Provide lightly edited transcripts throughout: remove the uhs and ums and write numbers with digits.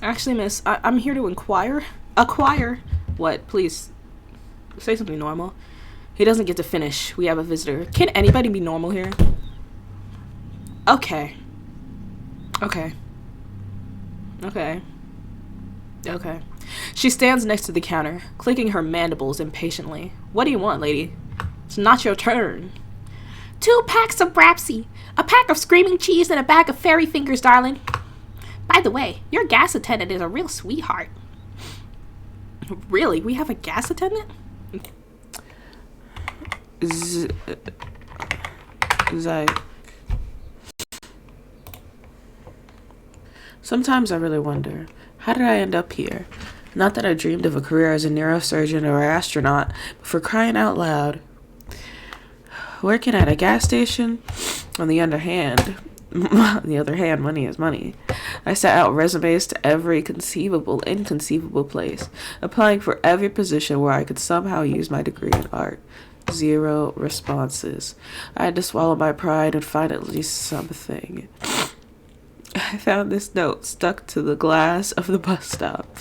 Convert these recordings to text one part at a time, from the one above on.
Actually, miss, I'm here to inquire. Acquire. What? Please, say something normal. He doesn't get to finish. We have a visitor. Can anybody be normal here? Okay. Okay. Okay. Okay. She stands next to the counter, clicking her mandibles impatiently. What do you want, lady? It's not your turn. 2 packs of Brapsy, a pack of screaming cheese, and a bag of fairy fingers, darling. By the way, your gas attendant is a real sweetheart. Really? We have a gas attendant? Sometimes I really wonder, how did I end up here? Not that I dreamed of a career as a neurosurgeon or an astronaut, but for crying out loud. Working at a gas station? On the other hand, money is money. I sent out resumes to every conceivable, inconceivable place, applying for every position where I could somehow use my degree in art. 0 responses. I had to swallow my pride and find at least something. I found this note stuck to the glass of the bus stop.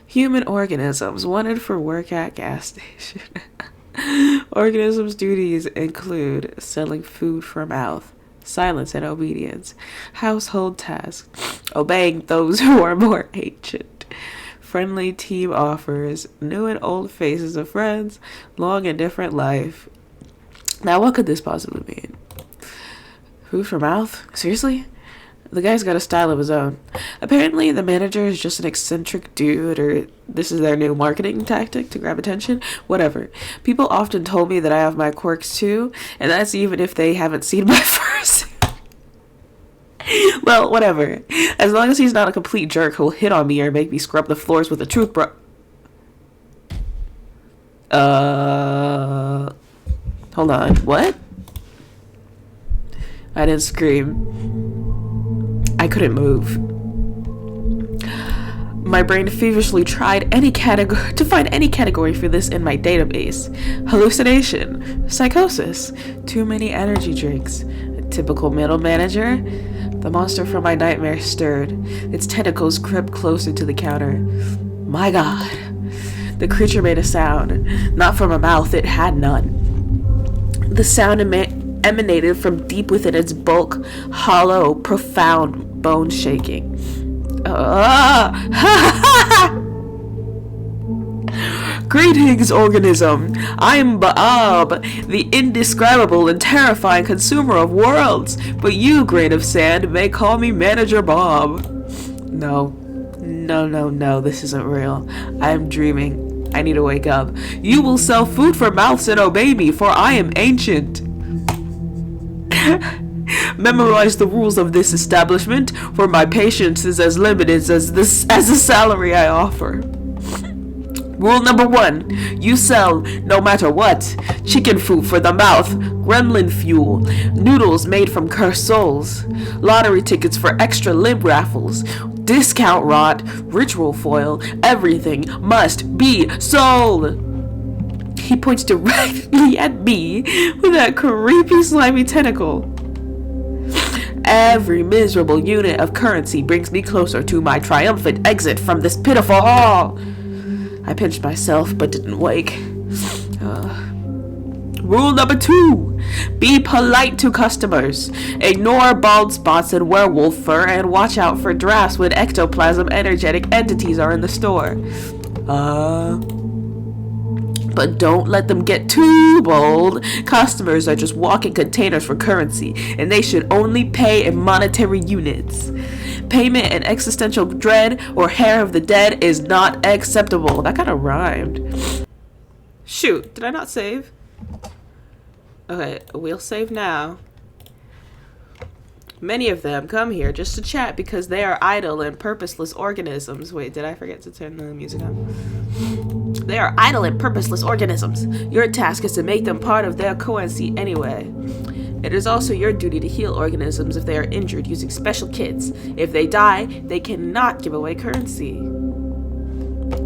Human organisms wanted for work at gas station. Organisms' duties include selling food for mouth, silence and obedience, household tasks, obeying those who are more ancient, friendly team offers, new and old faces of friends, long and different life. Now, what could this possibly mean? Food for mouth? Seriously? The guy's got a style of his own. Apparently, the manager is just an eccentric dude, or this is their new marketing tactic to grab attention. Whatever. People often told me that I have my quirks too, and that's even if they haven't seen my first. Well, whatever. As long as he's not a complete jerk who'll hit on me or make me scrub the floors with a toothbrush. Hold on. What? I didn't scream. I couldn't move. My brain feverishly tried to find any category for this in my database. Hallucination, psychosis, too many energy drinks, a typical middle manager. The monster from my nightmare stirred. Its tentacles crept closer to the counter. My God. The creature made a sound. Not from a mouth, it had none. The sound emanated from deep within its bulk, hollow, profound, bone shaking. Greetings, organism. I'm Baab, the indescribable and terrifying consumer of worlds, but you, grain of sand, may call me Manager Bob. No, this isn't real. I am dreaming. I need to wake up. You will sell food for mouths and obey me, for I am ancient. Memorize the rules of this establishment, for my patience is as limited as the salary I offer. Rule number 1, you sell, no matter what, chicken food for the mouth, gremlin fuel, noodles made from cursed souls, lottery tickets for extra limb raffles, discount rod, ritual foil, everything must be sold. He points directly at me with that creepy slimy tentacle. Every miserable unit of currency brings me closer to my triumphant exit from this pitiful hall. I pinched myself but didn't wake. Rule number 2, be polite to customers. Ignore bald spots and werewolf fur and watch out for drafts when ectoplasm energetic entities are in the store. But don't let them get too bold. Customers are just walking containers for currency, and they should only pay in monetary units. Payment in existential dread or hair of the dead is not acceptable. That kind of rhymed. Shoot, did I not save? Okay, we'll save now. Many of them come here just to chat because they are idle and purposeless organisms. Wait, did I forget to turn the music on? They are idle and purposeless organisms. Your task is to make them part of their currency anyway. It is also your duty to heal organisms if they are injured using special kits. If they die, they cannot give away currency.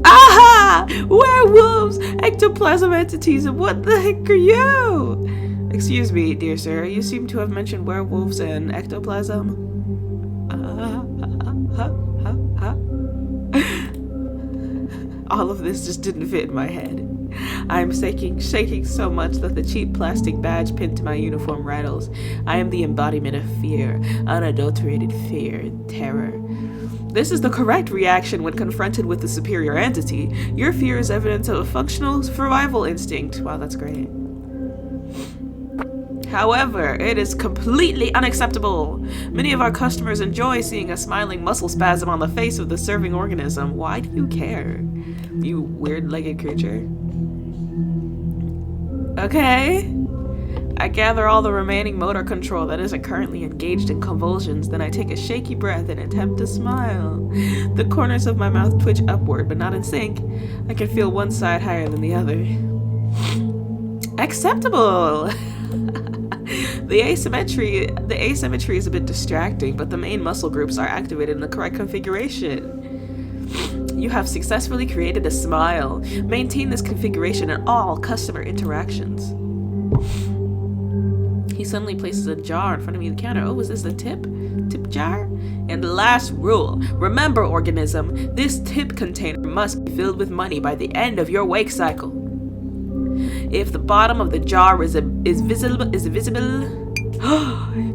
Aha! Werewolves! Ectoplasm entities, and what the heck are you? Excuse me, dear sir, you seem to have mentioned werewolves and ectoplasm. All of this just didn't fit in my head. I am shaking so much that the cheap plastic badge pinned to my uniform rattles. I am the embodiment of fear, unadulterated fear and terror. This is the correct reaction when confronted with a superior entity. Your fear is evidence of a functional survival instinct. Wow, that's great. However, it is completely unacceptable. Many of our customers enjoy seeing a smiling muscle spasm on the face of the serving organism. Why do you care, you weird-legged creature? Okay. I gather all the remaining motor control that isn't currently engaged in convulsions, then I take a shaky breath and attempt to smile. The corners of my mouth twitch upward, but not in sync. I can feel one side higher than the other. Acceptable! The asymmetry is a bit distracting, but the main muscle groups are activated in the correct configuration. You have successfully created a smile. Maintain this configuration in all customer interactions. He suddenly places a jar in front of me on the counter. Oh, is this the tip? Tip jar? And the last rule. Remember, organism, this tip container must be filled with money by the end of your wake cycle. If the bottom of the jar is visible,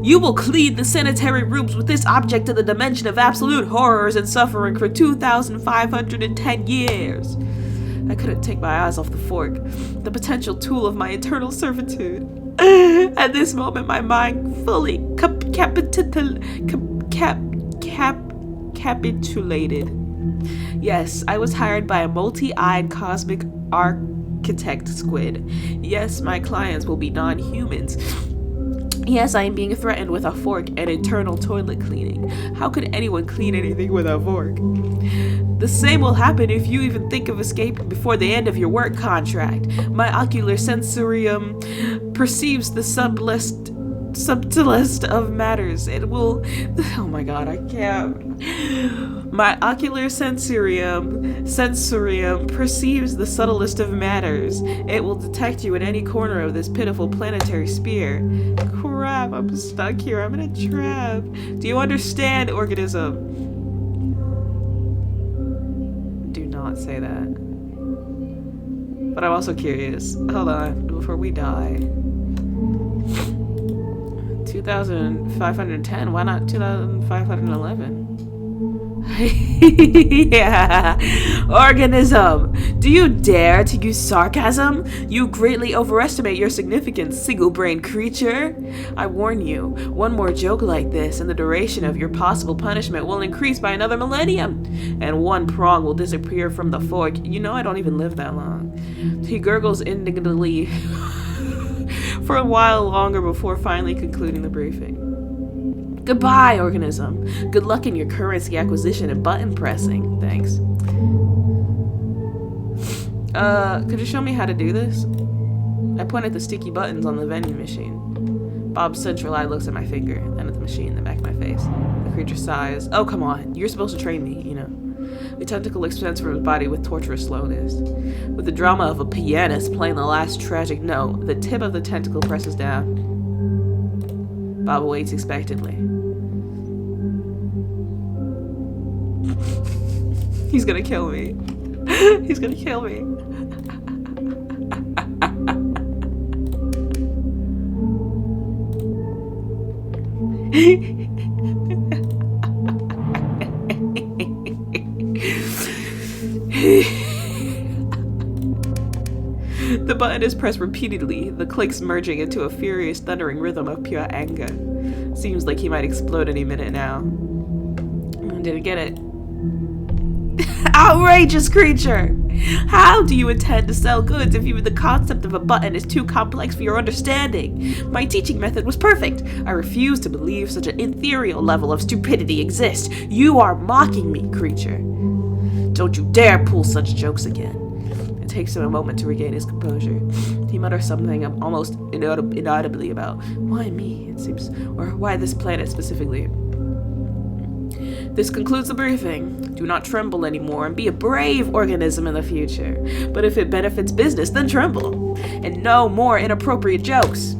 you will clean the sanitary rooms with this object to the dimension of absolute horrors and suffering for 2,510 years. I couldn't take my eyes off the fork, the potential tool of my eternal servitude. At this moment, my mind fully capitulated. Yes, I was hired by a multi-eyed cosmic architect squid. Yes, my clients will be non-humans. Yes, I am being threatened with a fork and eternal toilet cleaning. How could anyone clean anything with a fork? The same will happen if you even think of escaping before the end of your work contract. My ocular sensorium perceives the subtlest of matters. It will... Oh my god, I can't. My ocular sensorium perceives the subtlest of matters. It will detect you in any corner of this pitiful planetary sphere. Crap, I'm stuck here. I'm in a trap. Do you understand, organism? Do not say that. But I'm also curious. Hold on, before we die. 2,510, why not 2,511? Yeah. Organism, do you dare to use sarcasm? You greatly overestimate your significance, single-brained creature. I warn you, one more joke like this and the duration of your possible punishment will increase by another millennium, and one prong will disappear from the fork. You know I don't even live that long. He gurgles indignantly for a while longer before finally concluding the briefing. Goodbye, organism. Good luck in your currency acquisition and button pressing. Thanks. Could you show me how to do this? I point at the sticky buttons on the vending machine. Bob's central eye looks at my finger, then at the machine, then back at my face. The creature sighs. Oh, come on. You're supposed to train me, you know. The tentacle extends from his body with torturous slowness. With the drama of a pianist playing the last tragic note, the tip of the tentacle presses down. Bob waits expectantly. He's gonna kill me. He's gonna kill me. The button is pressed repeatedly, the clicks merging into a furious, thundering rhythm of pure anger. Seems like he might explode any minute now. Didn't get it. Outrageous creature! How do you intend to sell goods if even the concept of a button is too complex for your understanding? My teaching method was perfect. I refuse to believe such an ethereal level of stupidity exists. You are mocking me, creature. Don't you dare pull such jokes again. It takes him a moment to regain his composure. He mutters something almost inaudibly about why me, it seems, or why this planet specifically. This concludes the briefing. Do not tremble anymore and be a brave organism in the future. But if it benefits business, then tremble. And no more inappropriate jokes.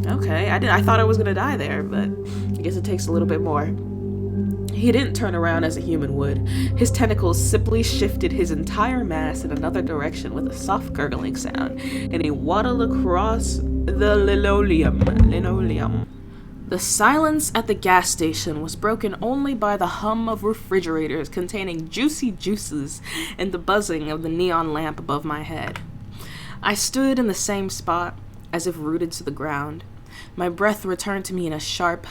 Okay, I thought I was gonna die there, but I guess it takes a little bit more. He didn't turn around as a human would. His tentacles simply shifted his entire mass in another direction with a soft gurgling sound, and he waddled across the linoleum. The silence at the gas station was broken only by the hum of refrigerators containing juicy juices and the buzzing of the neon lamp above my head. I stood in the same spot, as if rooted to the ground. My breath returned to me in a sharp,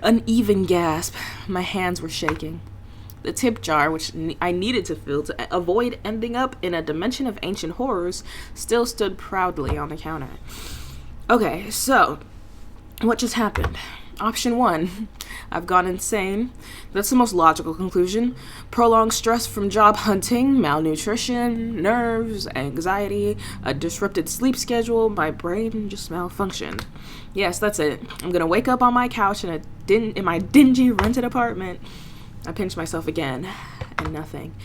uneven gasp. My hands were shaking. The tip jar, which I needed to fill to avoid ending up in a dimension of ancient horrors, still stood proudly on the counter. Okay, so what just happened? Option 1. I've gone insane. That's the most logical conclusion. Prolonged stress from job hunting, malnutrition, nerves, anxiety, a disrupted sleep schedule, my brain just malfunctioned. Yes, that's it. I'm gonna wake up on my couch in my dingy rented apartment. I pinched myself again, and nothing.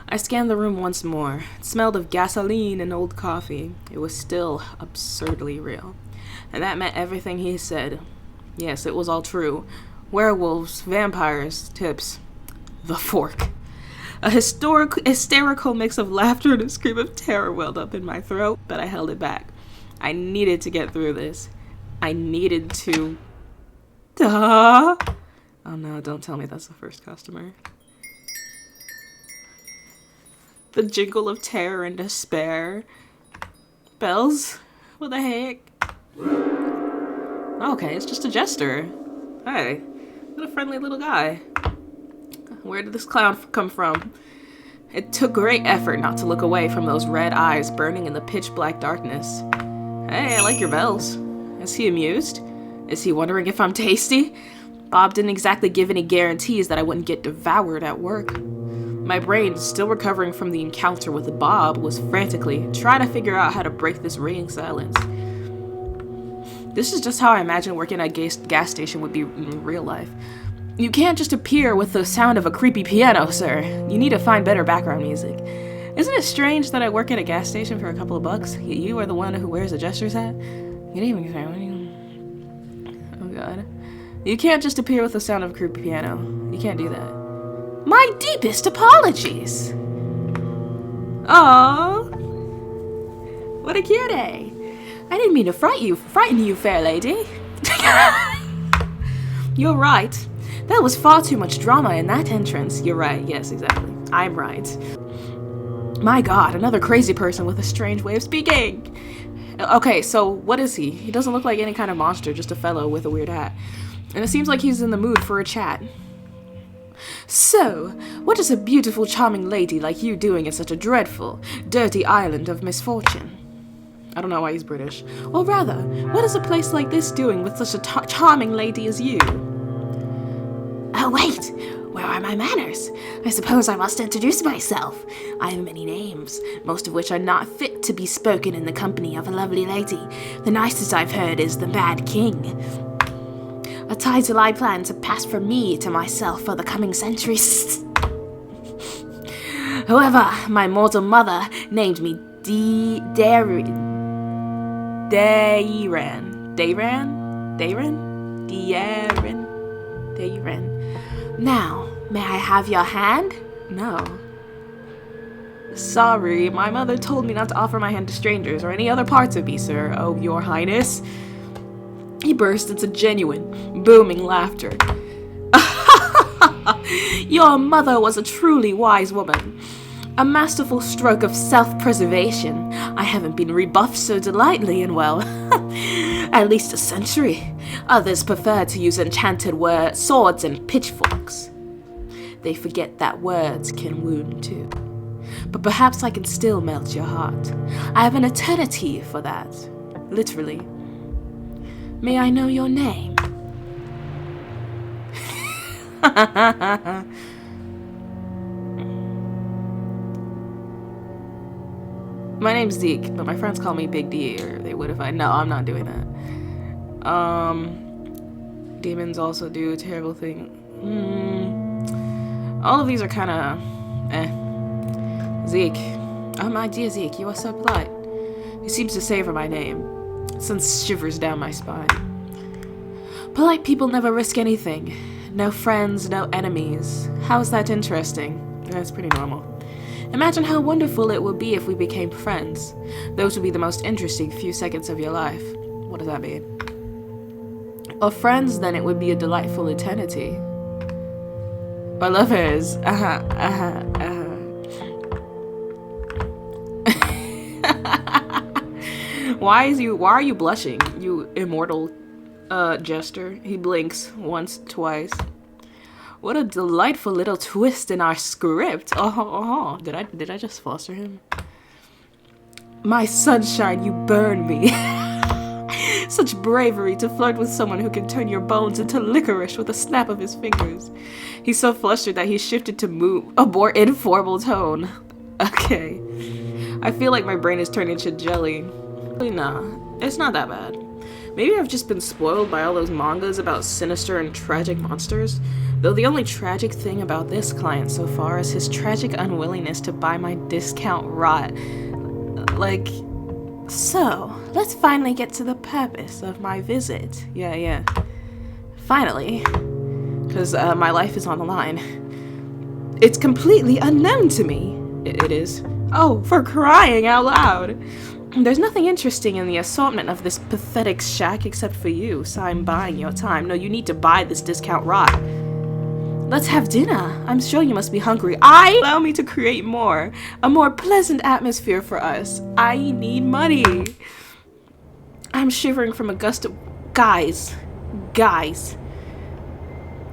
I scanned the room once more. It smelled of gasoline and old coffee. It was still absurdly real. And that meant everything he said. Yes, it was all true. Werewolves, vampires, tips. The fork. A hysterical mix of laughter and a scream of terror welled up in my throat, but I held it back. I needed to get through this. I needed to... Duh! Oh no, don't tell me that's the first customer. The jingle of terror and despair. Bells? What the heck? Okay, it's just a jester. Hey, what a friendly little guy. Where did this clown come from? It took great effort not to look away from those red eyes burning in the pitch black darkness. Hey, I like your bells. Is he amused? Is he wondering if I'm tasty? Bob didn't exactly give any guarantees that I wouldn't get devoured at work. My brain, still recovering from the encounter with Bob, was frantically trying to figure out how to break this ringing silence. This is just how I imagine working at a gas station would be in real life. You can't just appear with the sound of a creepy piano, sir. You need to find better background music. Isn't it strange that I work at a gas station for a couple of bucks, yet you are the one who wears a jester's hat? Good evening, sir. Oh god. You can't just appear with the sound of a creepy piano. You can't do that. My deepest apologies! Aww. What a cutie. I didn't mean to frighten you, fair lady. You're right. There was far too much drama in that entrance. You're right. Yes, exactly. I'm right. My god, another crazy person with a strange way of speaking. Okay, so what is he? He doesn't look like any kind of monster, just a fellow with a weird hat. And it seems like he's in the mood for a chat. So, what is a beautiful, charming lady like you doing in such a dreadful, dirty island of misfortune? I don't know why he's British. Or rather, what is a place like this doing with such a charming lady as you? Oh wait, where are my manners? I suppose I must introduce myself. I have many names, most of which are not fit to be spoken in the company of a lovely lady. The nicest I've heard is the Mad King. A title I plan to pass from me to myself for the coming centuries. However, my mortal mother named me Dayran. Now, may I have your hand? No. Sorry, my mother told me not to offer my hand to strangers or any other parts of me, sir. Oh, your highness. He burst into genuine, booming laughter. Your mother was a truly wise woman. A masterful stroke of self-preservation. I haven't been rebuffed so delightfully in, well, at least a century. Others prefer to use enchanted swords and pitchforks. They forget that words can wound too. But perhaps I can still melt your heart. I have an eternity for that. Literally. May I know your name? My name's Zeke, but my friends call me Big D, or they would if I... No, I'm not doing that. Demons also do a terrible thing. All of these are kind of... Zeke. Oh, my dear Zeke, you are so polite. He seems to savor my name. It sends shivers down my spine. Polite people never risk anything. No friends, no enemies. How's that interesting? That's pretty normal. Imagine how wonderful it would be if we became friends. Those would be the most interesting few seconds of your life. What does that mean? Or friends, then it would be a delightful eternity. Or lovers. Why are you blushing, you immortal jester? He blinks once, twice. What a delightful little twist in our script. Did I just foster him? My sunshine, you burn me. Such bravery to flirt with someone who can turn your bones into licorice with a snap of his fingers. He's so flustered that he shifted to a more informal tone. Okay. I feel like my brain is turning to jelly. Nah, it's not that bad. Maybe I've just been spoiled by all those mangas about sinister and tragic monsters. Though the only tragic thing about this client so far is his tragic unwillingness to buy my discount rot. Like, so, let's finally get to the purpose of my visit. Yeah. Finally. Because my life is on the line. It's completely unknown to me. It is. Oh, for crying out loud. There's nothing interesting in the assortment of this pathetic shack except for you, so I'm buying your time. No, you need to buy this discount rot. Let's have dinner. I'm sure you must be hungry. Allow me to create a more pleasant atmosphere for us. I need money. I'm shivering from a gust of... Guys,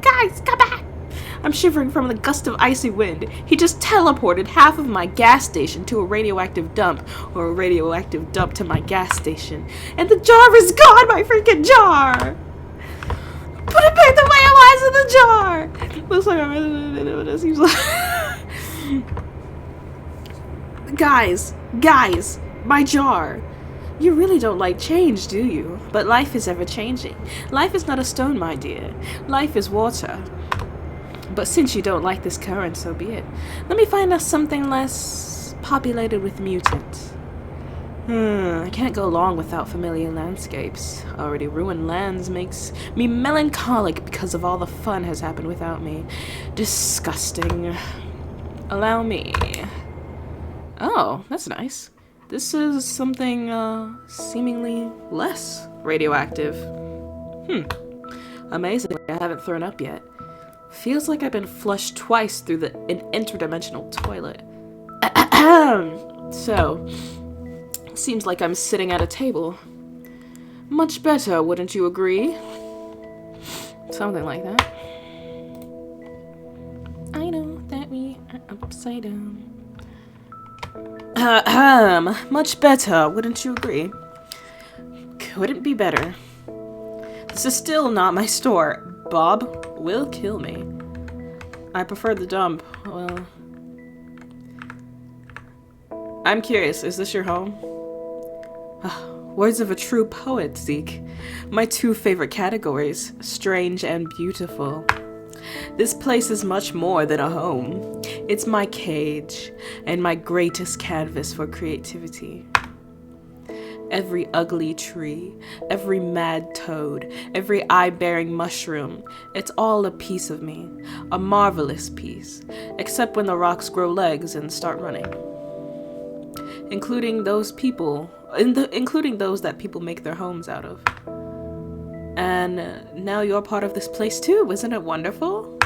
come back. I'm shivering from the gust of icy wind. He just teleported half of my gas station to a radioactive dump, or a radioactive dump to my gas station. And the jar is gone, my freaking jar! Put it back the way it was in the jar! Looks like I'm in what it seems like. Guys, my jar. You really don't like change, do you? But life is ever changing. Life is not a stone, my dear. Life is water. But since you don't like this current, so be it. Let me find us something less populated with mutants. I can't go long without familiar landscapes. Already ruined lands makes me melancholic because of all the fun has happened without me. Disgusting. Allow me. Oh, that's nice. This is something, seemingly less radioactive. Amazing, I haven't thrown up yet. Feels like I've been flushed twice through an interdimensional toilet. So, seems like I'm sitting at a table. Much better, wouldn't you agree? Something like that. I know that we are upside down. Much better, wouldn't you agree? Couldn't be better. This is still not my store. Bob will kill me. I prefer the dump. Well, I'm curious, is this your home? Words of a true poet, Zeke. My two favorite categories, strange and beautiful. This place is much more than a home. It's my cage, and my greatest canvas for creativity. Every ugly tree, every mad toad, every eye-bearing mushroom, it's all a piece of me, a marvelous piece, except when the rocks grow legs and start running. Including those that people make their homes out of. And now you're part of this place too, isn't it wonderful?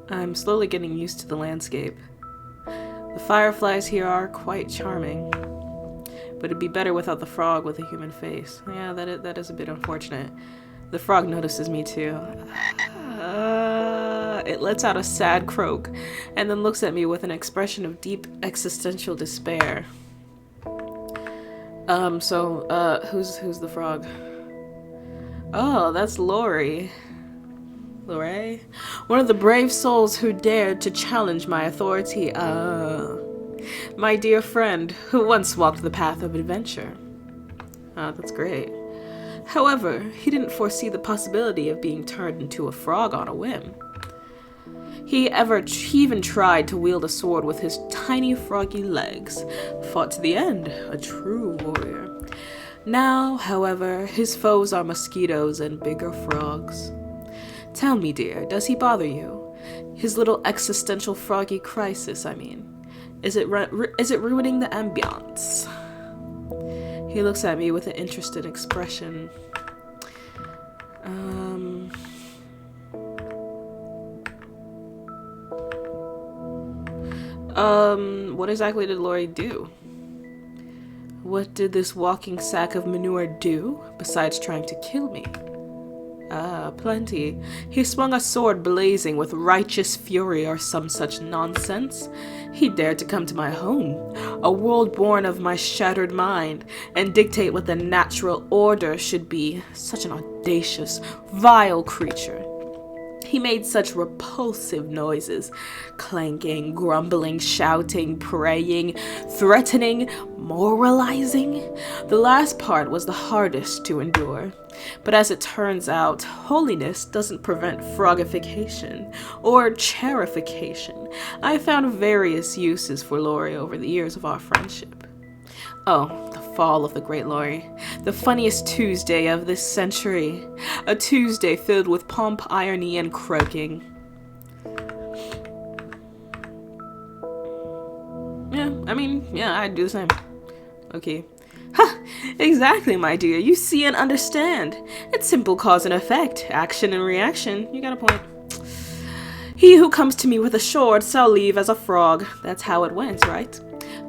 I'm slowly getting used to the landscape. The fireflies here are quite charming. But it'd be better without the frog with a human face. Yeah, that is a bit unfortunate. The frog notices me too. It lets out a sad croak, and then looks at me with an expression of deep existential despair. Who's the frog? Oh, that's Lori. Lori? One of the brave souls who dared to challenge my authority. My dear friend, who once walked the path of adventure. That's great. However, he didn't foresee the possibility of being turned into a frog on a whim. He even tried to wield a sword with his tiny froggy legs. Fought to the end, a true warrior. Now, however, his foes are mosquitoes and bigger frogs. Tell me, dear, does he bother you? His little existential froggy crisis, I mean. Is it ruining the ambiance? He looks at me with an interested expression. What exactly did Lori do? What did this walking sack of manure do, besides trying to kill me? Plenty. He swung a sword blazing with righteous fury or some such nonsense. He dared to come to my home, a world born of my shattered mind, and dictate what the natural order should be. Such an audacious, vile creature. He made such repulsive noises, clanking, grumbling, shouting, praying, threatening, moralizing. The last part was the hardest to endure. But as it turns out, holiness doesn't prevent frogification or chairification. I found various uses for Lori over the years of our friendship. Oh, the fall of the great Lori. The funniest Tuesday of this century. A Tuesday filled with pomp, irony, and croaking. Yeah, I'd do the same. Okay. Ha! Exactly, my dear. You see and understand. It's simple cause and effect. Action and reaction. You got a point. He who comes to me with a sword shall leave as a frog. That's how it went, right?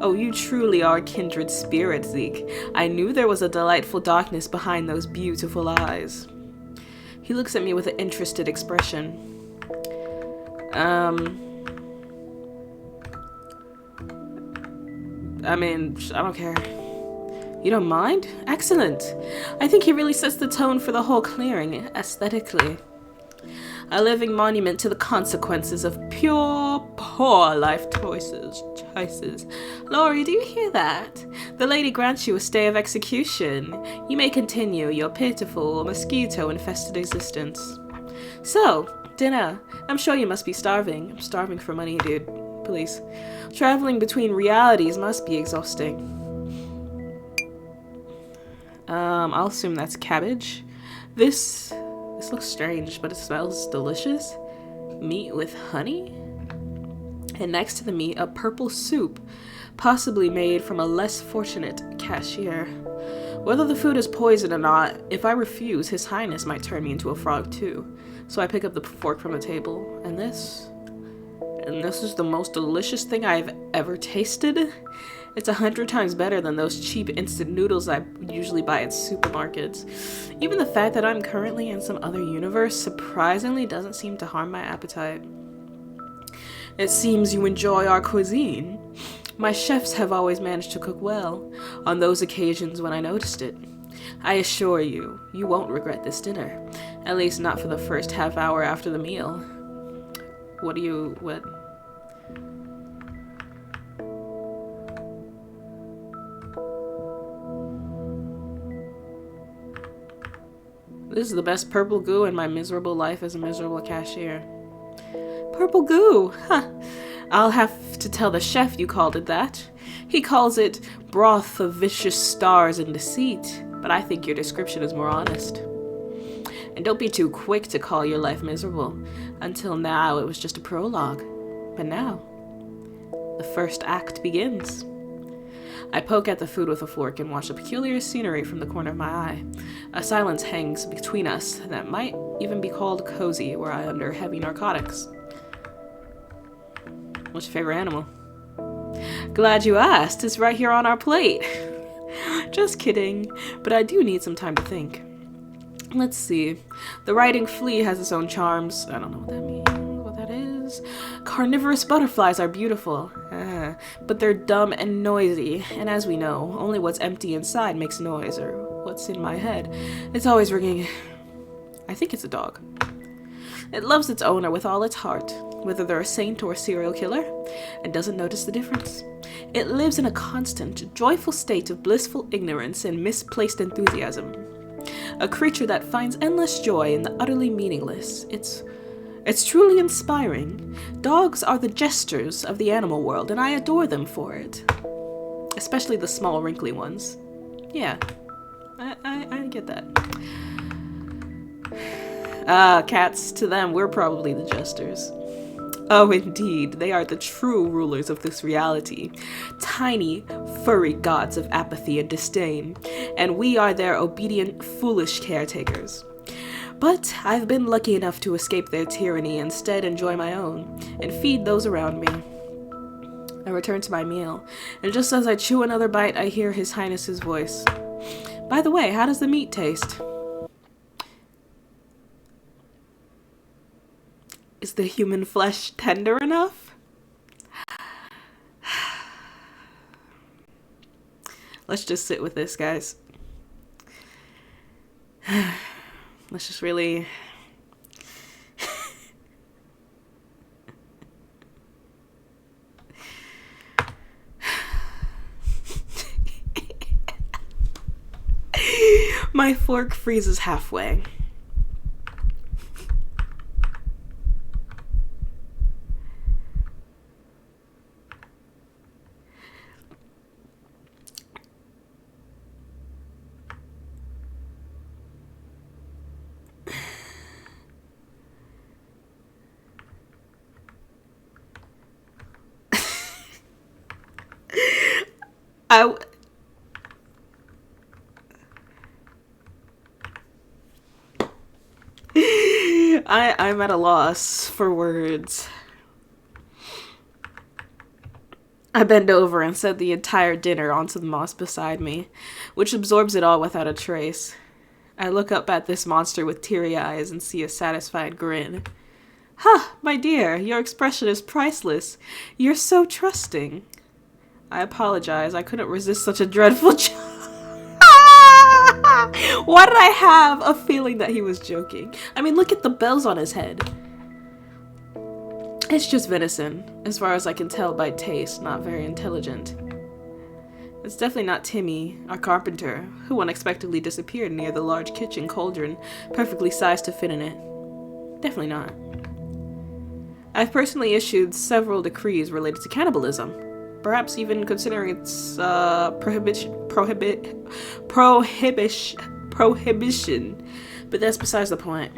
Oh, you truly are kindred spirits, Zeke. I knew there was a delightful darkness behind those beautiful eyes. He looks at me with an interested expression. I don't care. You don't mind? Excellent. I think he really sets the tone for the whole clearing, aesthetically. A living monument to the consequences of pure, poor life choices. Lori, do you hear that? The lady grants you a stay of execution. You may continue your pitiful, mosquito-infested existence. So, dinner. I'm sure you must be starving. I'm starving for money, dude. Please. Traveling between realities must be exhausting. I'll assume that's cabbage. This looks strange, but it smells delicious. Meat with honey? And next to the meat, a purple soup, possibly made from a less fortunate cashier. Whether the food is poison or not, if I refuse, His Highness might turn me into a frog too. So I pick up the fork from the table, and this is the most delicious thing I've ever tasted. It's 100 times better than those cheap instant noodles I usually buy at supermarkets. Even the fact that I'm currently in some other universe surprisingly doesn't seem to harm my appetite. It seems you enjoy our cuisine. My chefs have always managed to cook well, on those occasions when I noticed it. I assure you, you won't regret this dinner. At least not for the first half hour after the meal. What? This is the best purple goo in my miserable life as a miserable cashier. Purple goo? Huh. I'll have to tell the chef you called it that. He calls it broth of vicious stars and deceit, but I think your description is more honest. And don't be too quick to call your life miserable. Until now, it was just a prologue. But now, the first act begins. I poke at the food with a fork and watch the peculiar scenery from the corner of my eye. A silence hangs between us that might even be called cozy were I under heavy narcotics. What's your favorite animal? Glad you asked. It's right here on our plate. Just kidding, but I do need some time to think. Let's see. The riding flea has its own charms. I don't know what that means, what that is. Carnivorous butterflies are beautiful, but they're dumb and noisy, and as we know, only what's empty inside makes noise, or what's in my head. It's always ringing. I think it's a dog. It loves its owner with all its heart, whether they're a saint or a serial killer, and doesn't notice the difference. It lives in a constant, joyful state of blissful ignorance and misplaced enthusiasm. A creature that finds endless joy in the utterly meaningless. It's truly inspiring. Dogs are the jesters of the animal world, and I adore them for it. Especially the small, wrinkly ones. Yeah, I get that. Ah, cats, to them, we're probably the jesters. Oh, indeed, they are the true rulers of this reality. Tiny, furry gods of apathy and disdain, and we are their obedient, foolish caretakers. But I've been lucky enough to escape their tyranny and instead enjoy my own, and feed those around me. I return to my meal, and just as I chew another bite, I hear His Highness's voice. By the way, how does the meat taste? Is the human flesh tender enough? Let's just sit with this, guys. Let's just really... My fork freezes halfway. I'm at a loss for words. I bend over and set the entire dinner onto the moss beside me, which absorbs it all without a trace. I look up at this monster with teary eyes and see a satisfied grin. "Ha, my dear, your expression is priceless. You're so trusting." I apologize, I couldn't resist such a dreadful joke. Why did I have a feeling that he was joking? I mean, look at the bells on his head. It's just venison, as far as I can tell by taste, not very intelligent. It's definitely not Timmy, our carpenter, who unexpectedly disappeared near the large kitchen cauldron, perfectly sized to fit in it. Definitely not. I've personally issued several decrees related to cannibalism, perhaps even considering its prohibition, but that's besides the point.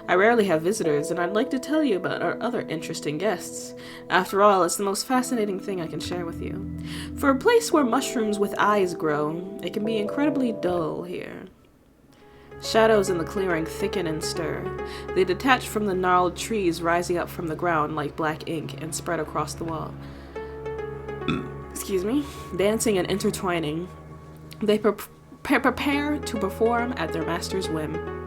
I rarely have visitors, and I'd like to tell you about our other interesting guests. After all, it's the most fascinating thing I can share with you. For a place where mushrooms with eyes grow, it can be incredibly dull here. Shadows in the clearing thicken and stir. They detach from the gnarled trees rising up from the ground like black ink and spread across the wall. Excuse me. Dancing and intertwining, they prepare to perform at their master's whim.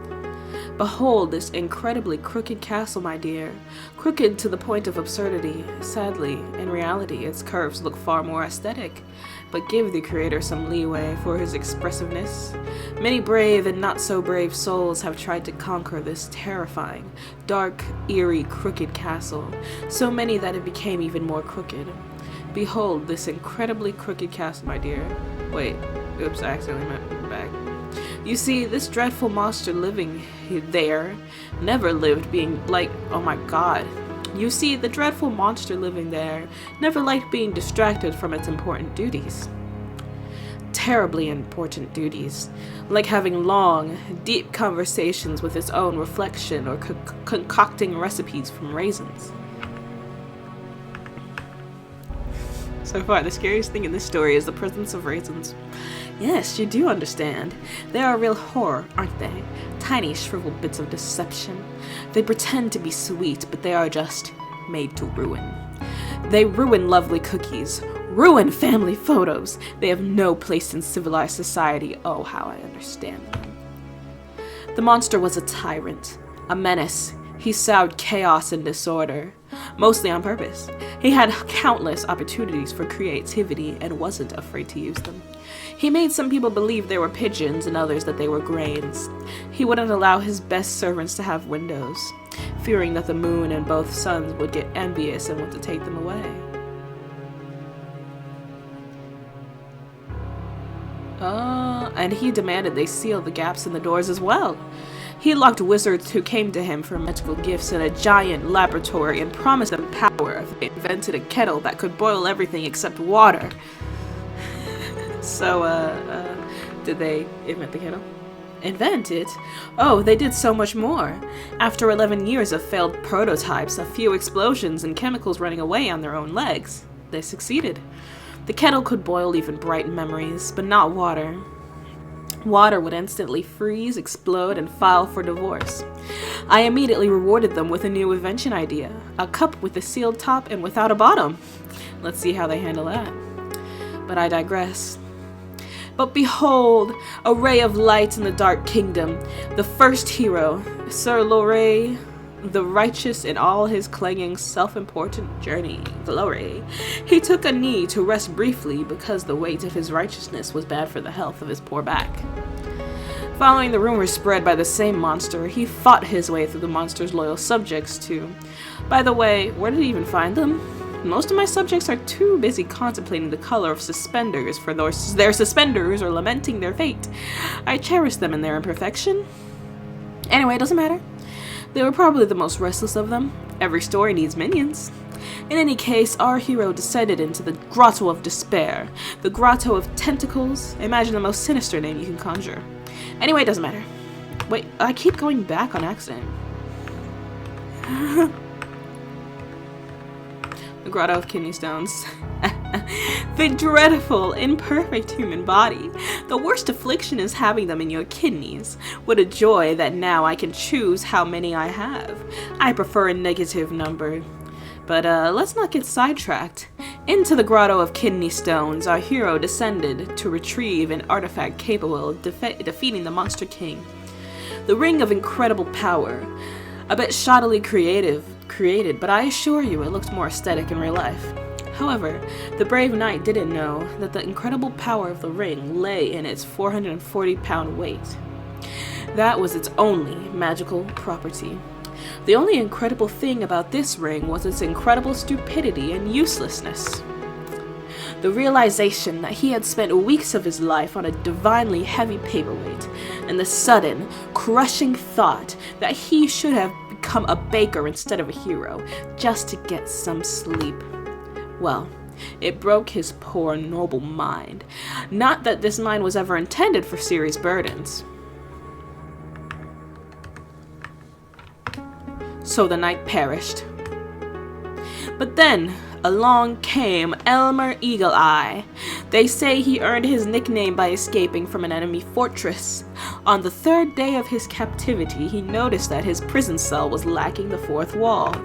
Behold this incredibly crooked castle, my dear. Crooked to the point of absurdity. Sadly, in reality, its curves look far more aesthetic. But give the creator some leeway for his expressiveness. Many brave and not so brave souls have tried to conquer this terrifying, dark, eerie, crooked castle. So many that it became even more crooked. Behold this incredibly crooked castle, my dear. Wait, oops, I accidentally went back. You see, this dreadful monster living there never lived being like, oh my god. You see, the dreadful monster living there never liked being distracted from its important duties. Terribly important duties, like having long, deep conversations with its own reflection or concocting recipes from raisins. So far, the scariest thing in this story is the presence of raisins. Yes, you do understand. They are a real horror, aren't they? Tiny, shriveled bits of deception. They pretend to be sweet, but they are just made to ruin. They ruin lovely cookies, ruin family photos. They have no place in civilized society. Oh, how I understand them. The monster was a tyrant, a menace. He sowed chaos and disorder, mostly on purpose. He had countless opportunities for creativity and wasn't afraid to use them. He made some people believe they were pigeons and others that they were grains. He wouldn't allow his best servants to have windows, fearing that the moon and both suns would get envious and want to take them away. And he demanded they seal the gaps in the doors as well. He locked wizards who came to him for magical gifts in a giant laboratory and promised them power if they invented a kettle that could boil everything except water. So, did they invent the kettle? Invent it? Oh, they did so much more. After 11 years of failed prototypes, a few explosions, and chemicals running away on their own legs, they succeeded. The kettle could boil even bright memories, but not water. Water would instantly freeze, explode, and file for divorce. I immediately rewarded them with a new invention idea, a cup with a sealed top and without a bottom. Let's see how they handle that. But I digress. But behold, a ray of light in the dark kingdom, the first hero, Sir Loll, the righteous in all his clanging, self-important journey. Glory. He took a knee to rest briefly because the weight of his righteousness was bad for the health of his poor back. Following the rumors spread by the same monster, he fought his way through the monster's loyal subjects too. By the way, where did he even find them? Most of my subjects are too busy contemplating the color of suspenders for their suspenders or lamenting their fate. I cherish them in their imperfection. Anyway, it doesn't matter. They were probably the most restless of them. Every story needs minions. In any case, our hero descended into the Grotto of Despair, the Grotto of Tentacles. Imagine the most sinister name you can conjure. Anyway, it doesn't matter. Wait, I keep going back on accident. The Grotto of Kidney Stones. The dreadful, imperfect human body. The worst affliction is having them in your kidneys. What a joy that now I can choose how many I have. I prefer a negative number. But let's not get sidetracked. Into the Grotto of Kidney Stones, our hero descended to retrieve an artifact capable of defeating the Monster King. The Ring of Incredible Power. A bit shoddily created, but I assure you it looked more aesthetic in real life. However, the brave knight didn't know that the incredible power of the ring lay in its 440-pound weight. That was its only magical property. The only incredible thing about this ring was its incredible stupidity and uselessness. The realization that he had spent weeks of his life on a divinely heavy paperweight, and the sudden, crushing thought that he should have become a baker instead of a hero, just to get some sleep. Well, it broke his poor, noble mind. Not that this mind was ever intended for serious burdens. So the knight perished. But then, along came Elmer Eagle Eye. They say he earned his nickname by escaping from an enemy fortress. On the third day of his captivity, he noticed that his prison cell was lacking the fourth wall.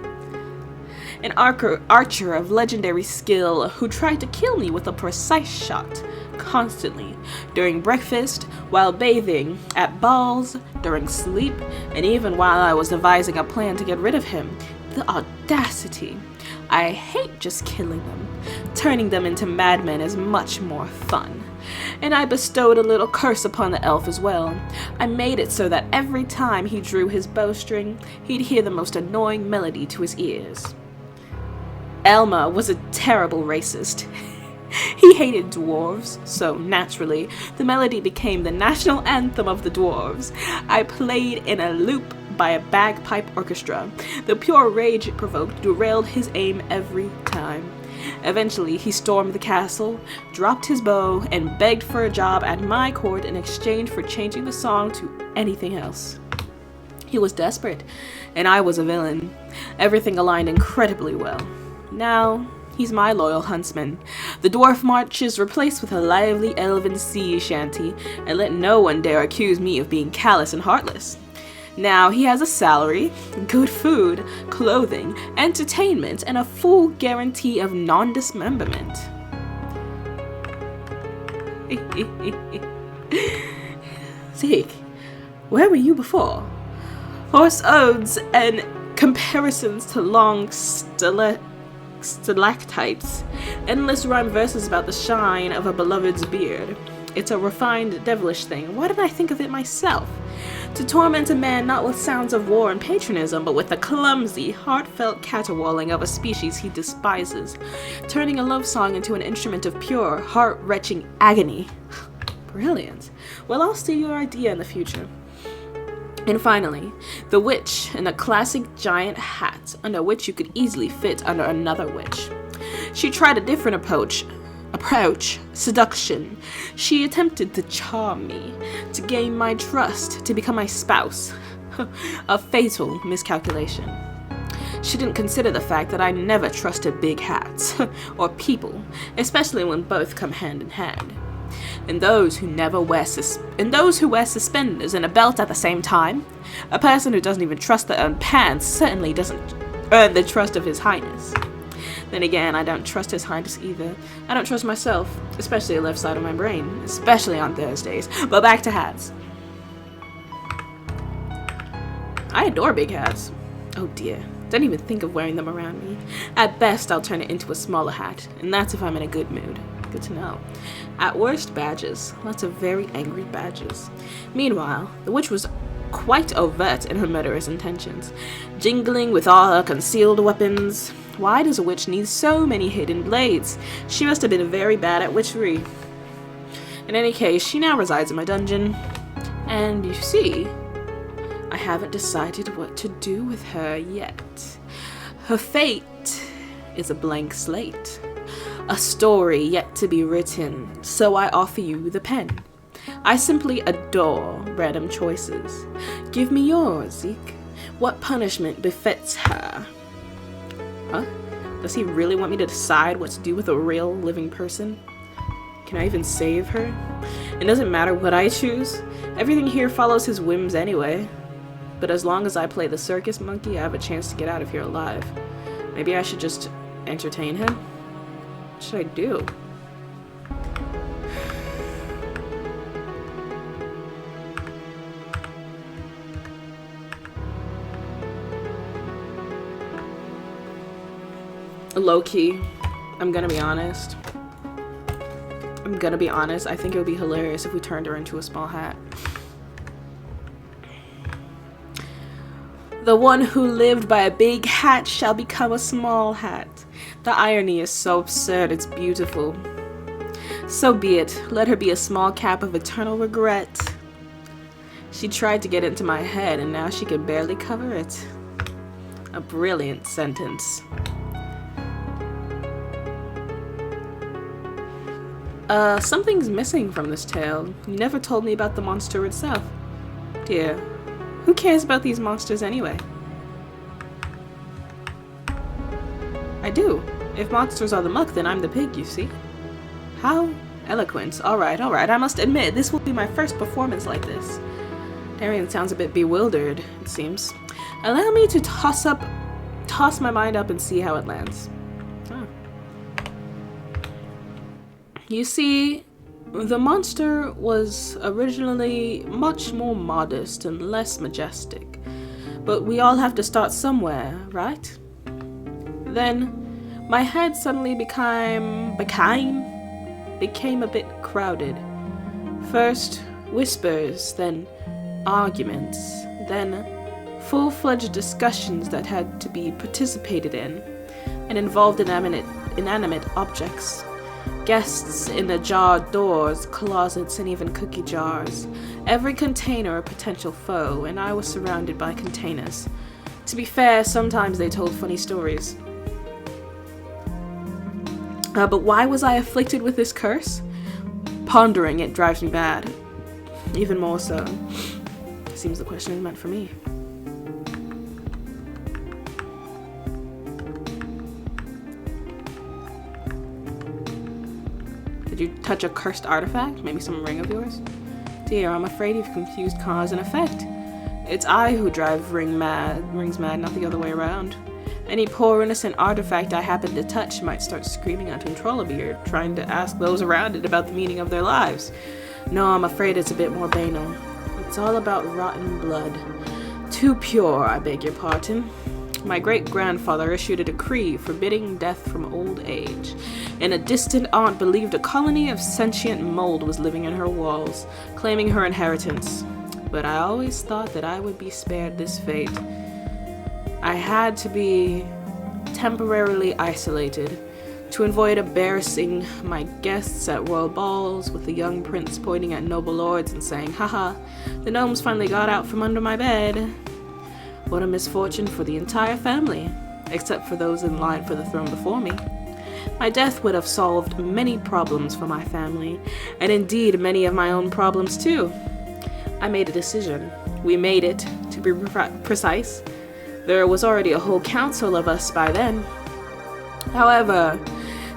An archer of legendary skill who tried to kill me with a precise shot, constantly, during breakfast, while bathing, at balls, during sleep, and even while I was devising a plan to get rid of him. The audacity! I hate just killing them. Turning them into madmen is much more fun. And I bestowed a little curse upon the elf as well. I made it so that every time he drew his bowstring, he'd hear the most annoying melody to his ears. Elma was a terrible racist. He hated dwarves, so naturally, the melody became the national anthem of the dwarves. I played in a loop by a bagpipe orchestra. The pure rage it provoked derailed his aim every time. Eventually, he stormed the castle, dropped his bow, and begged for a job at my court in exchange for changing the song to anything else. He was desperate, and I was a villain. Everything aligned incredibly well. Now, he's my loyal huntsman. The dwarf march is replaced with a lively elven sea shanty, and let no one dare accuse me of being callous and heartless. Now he has a salary, good food, clothing, entertainment, and a full guarantee of non-dismemberment. Zeke, where were you before? Horse odes and comparisons to long stalactites, endless rhyme verses about the shine of a beloved's beard. It's a refined, devilish thing. Why didn't I think of it myself? To torment a man not with sounds of war and patronism, but with the clumsy, heartfelt caterwauling of a species he despises, turning a love song into an instrument of pure, heart-wrenching agony. Brilliant. Well, I'll steal your idea in the future. And finally, the witch in a classic giant hat under which you could easily fit under another witch. She tried a different approach approach, seduction. She attempted to charm me, to gain my trust, to become my spouse. A fatal miscalculation. She didn't consider the fact that I never trusted big hats, or people, especially when both come hand in hand. And those who wear suspenders and a belt at the same time, a person who doesn't even trust their own pants certainly doesn't earn the trust of His Highness. Then again, I don't trust His Highness either. I don't trust myself, especially the left side of my brain, especially on Thursdays. But back to hats. I adore big hats. Oh dear, don't even think of wearing them around me. At best, I'll turn it into a smaller hat, and that's if I'm in a good mood. Good to know. At worst, badges. Lots of very angry badges. Meanwhile, the witch was quite overt in her murderous intentions, jingling with all her concealed weapons. Why does a witch need so many hidden blades? She must have been very bad at witchery. In any case, she now resides in my dungeon, and you see, I haven't decided what to do with her yet. Her fate is a blank slate, a story yet to be written, so I offer you the pen. I simply adore random choices. Give me yours, Zeke. What punishment befits her? Huh? Does he really want me to decide what to do with a real living person? Can I even save her? It doesn't matter what I choose. Everything here follows his whims anyway. But as long as I play the circus monkey, I have a chance to get out of here alive. Maybe I should just entertain him? What should I do? Low-key, I'm gonna be honest. I think it would be hilarious if we turned her into a small hat. The one who lived by a big hat shall become a small hat. The irony is so absurd, it's beautiful. So be it. Let her be a small cap of eternal regret. She tried to get into my head, and now she can barely cover it. A brilliant sentence. Something's missing from this tale. You never told me about the monster itself. Dear, who cares about these monsters anyway? I do. If monsters are the muck, then I'm the pig, you see. How eloquent. Alright. I must admit, this will be my first performance like this. Darian sounds a bit bewildered, it seems. Allow me to toss my mind up and see how it lands. You see, the monster was originally much more modest and less majestic. But we all have to start somewhere, right? Then, my head suddenly became a bit crowded. First, whispers, then arguments, then full-fledged discussions that had to be participated in and involved inanimate objects. Guests in ajar doors, closets, and even cookie jars. Every container a potential foe, and I was surrounded by containers. To be fair, sometimes they told funny stories. But why was I afflicted with this curse? Pondering it drives me mad. Even more so. Seems the question is meant for me. Did you touch a cursed artifact? Maybe some ring of yours? Dear, I'm afraid you've confused cause and effect. It's I who drive rings mad, not the other way around. Any poor innocent artifact I happen to touch might start screaming uncontrollably or trying to ask those around it about the meaning of their lives. No, I'm afraid it's a bit more banal. It's all about rotten blood. Too pure, I beg your pardon. My great-grandfather issued a decree forbidding death from old age, and a distant aunt believed a colony of sentient mold was living in her walls, claiming her inheritance. But I always thought that I would be spared this fate. I had to be temporarily isolated to avoid embarrassing my guests at royal balls with the young prince pointing at noble lords and saying, "Haha, the gnomes finally got out from under my bed." What a misfortune for the entire family, except for those in line for the throne before me. My death would have solved many problems for my family, and indeed many of my own problems too. I made a decision. We made it, to be precise. There was already a whole council of us by then. However,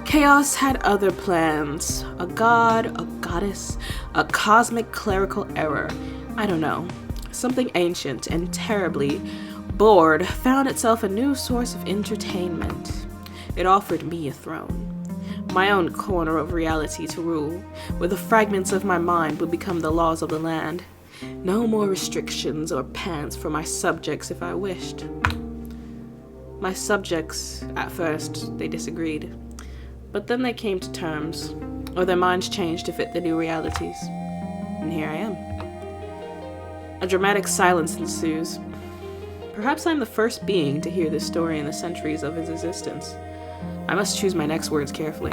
Chaos had other plans. A god, a goddess, a cosmic clerical error. I don't know. Something ancient and terribly bored found itself a new source of entertainment. It offered me a throne. My own corner of reality to rule, where the fragments of my mind would become the laws of the land. No more restrictions or pants for my subjects if I wished. My subjects, at first, they disagreed. But then they came to terms, or their minds changed to fit the new realities. And here I am. A dramatic silence ensues. Perhaps I'm the first being to hear this story in the centuries of its existence. I must choose my next words carefully.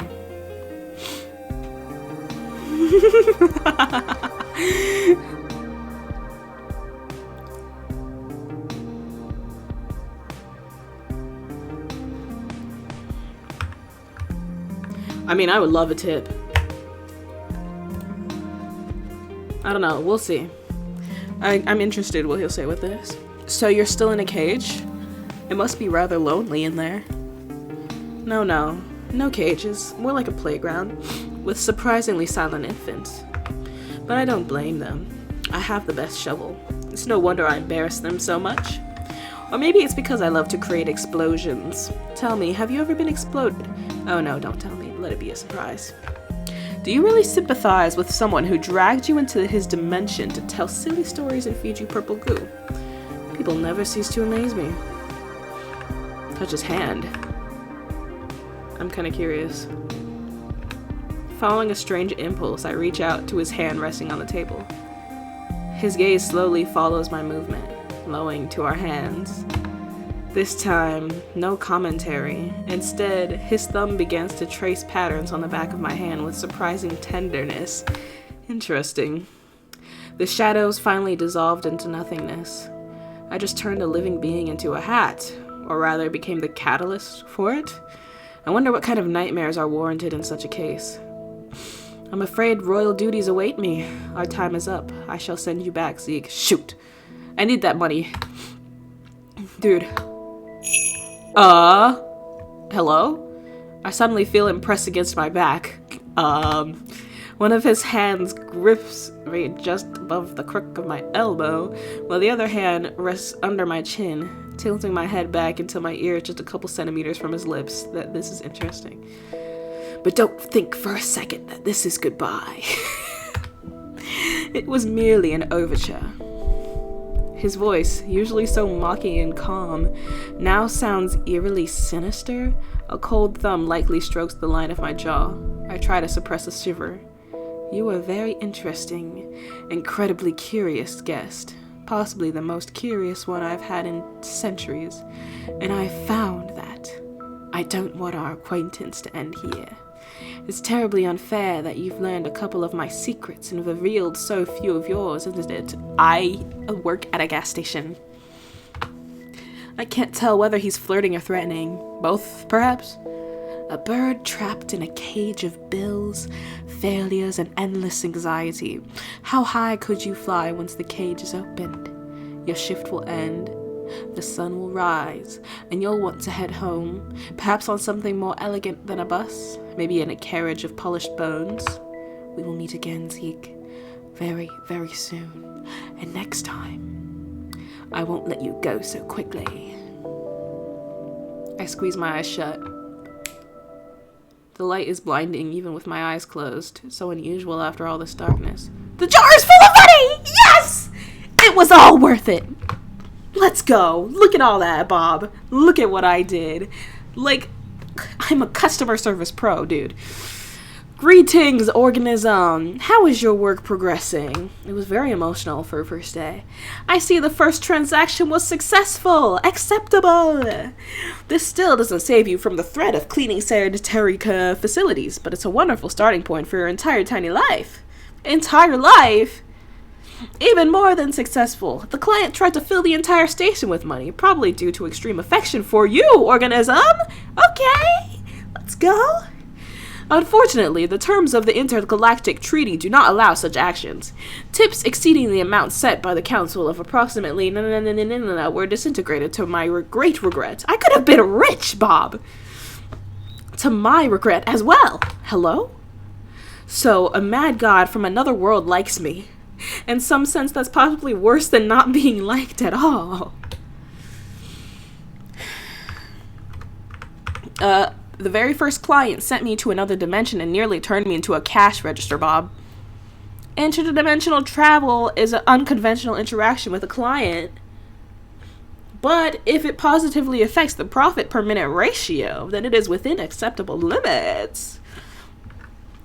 I mean, I would love a tip. I don't know, we'll see. I'm interested what he'll say with this. So you're still in a cage? It must be rather lonely in there. No cages, more like a playground, with surprisingly silent infants. But I don't blame them. I have the best shovel. It's no wonder I embarrass them so much. Or maybe it's because I love to create explosions. Tell me, have you ever been exploded? Oh no, don't tell me. Let it be a surprise. Do you really sympathize with someone who dragged you into his dimension to tell silly stories and feed you purple goo? People never cease to amaze me. Touch his hand. I'm kinda curious. Following a strange impulse, I reach out to his hand resting on the table. His gaze slowly follows my movement, flowing to our hands. This time, no commentary. Instead, his thumb begins to trace patterns on the back of my hand with surprising tenderness. Interesting. The shadows finally dissolved into nothingness. I just turned a living being into a hat, or rather became the catalyst for it. I wonder what kind of nightmares are warranted in such a case. I'm afraid royal duties await me. Our time is up. I shall send you back, Zeke. Shoot! I need that money. Dude. Hello? I suddenly feel him press against my back. One of his hands grips me just above the crook of my elbow, while the other hand rests under my chin, tilting my head back until my ear is just a couple centimeters from his lips. This is interesting. But don't think for a second that this is goodbye. It was merely an overture. His voice, usually so mocking and calm, now sounds eerily sinister. A cold thumb lightly strokes the line of my jaw. I try to suppress a shiver. You are a very interesting, incredibly curious guest. Possibly the most curious one I've had in centuries. And I found that I don't want our acquaintance to end here. It's terribly unfair that you've learned a couple of my secrets and revealed so few of yours, isn't it? I work at a gas station. I can't tell whether he's flirting or threatening. Both, perhaps? A bird trapped in a cage of bills, failures, and endless anxiety. How high could you fly once the cage is opened? Your shift will end. The sun will rise, and you'll want to head home, perhaps on something more elegant than a bus, maybe in a carriage of polished bones. We will meet again, Zeke, very, very soon, and next time, I won't let you go so quickly. I squeeze my eyes shut. The light is blinding even with my eyes closed, so unusual after all this darkness. The jar is full of money! Yes! It was all worth it! Let's go. Look at all that, Bob. Look at what I did. Like, I'm a customer service pro, dude. Greetings, organism. How is your work progressing? It was very emotional for a first day. I see the first transaction was successful. Acceptable. This still doesn't save you from the threat of cleaning sanitary facilities, but it's a wonderful starting point for your entire tiny life. Entire life? Even more than successful. The client tried to fill the entire station with money, probably due to extreme affection for you, organism. Okay, let's go? Unfortunately, the terms of the intergalactic treaty do not allow such actions. Tips exceeding the amount set by the council of approximately were disintegrated to my great regret. I could have been rich, Bob! To my regret as well. Hello? So, a mad god from another world likes me. In some sense, that's possibly worse than not being liked at all. The very first client sent me to another dimension and nearly turned me into a cash register, Bob. Interdimensional travel is an unconventional interaction with a client. But if it positively affects the profit per minute ratio, then it is within acceptable limits.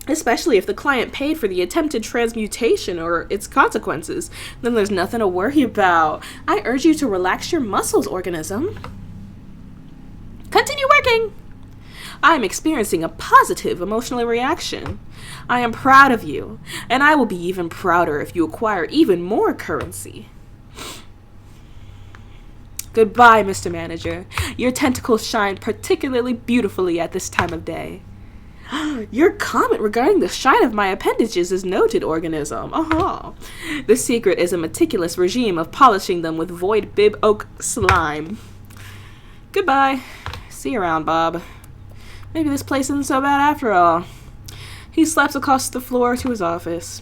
Especially if the client paid for the attempted transmutation or its consequences, then there's nothing to worry about. I urge you to relax your muscles, organism. Continue working. I am experiencing a positive emotional reaction. I am proud of you, and I will be even prouder if you acquire even more currency. Goodbye, Mr. Manager. Your tentacles shine particularly beautifully at this time of day. Your comment regarding the shine of my appendages is noted, organism. The secret is a meticulous regime of polishing them with void bib oak slime. Goodbye. See you around, Bob. Maybe this place isn't so bad after all. He slaps across the floor to his office.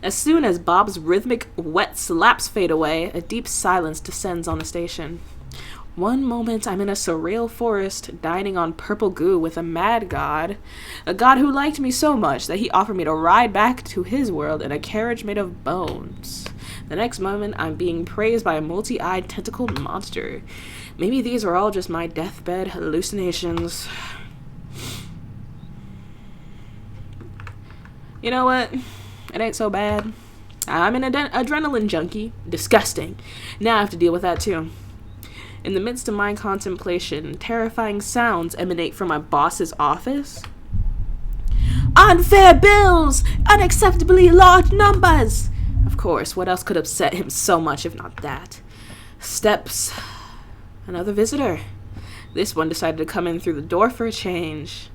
As soon as Bob's rhythmic, wet slaps fade away, a deep silence descends on the station. One moment I'm in a surreal forest, dining on purple goo with a mad god. A god who liked me so much that he offered me to ride back to his world in a carriage made of bones. The next moment I'm being praised by a multi-eyed tentacled monster. Maybe these are all just my deathbed hallucinations. You know what? It ain't so bad. I'm an adrenaline junkie. Disgusting. Now I have to deal with that too. In the midst of my contemplation, terrifying sounds emanate from my boss's office. Unfair bills! Unacceptably large numbers! Of course, what else could upset him so much if not that? Steps. Another visitor. This one decided to come in through the door for a change.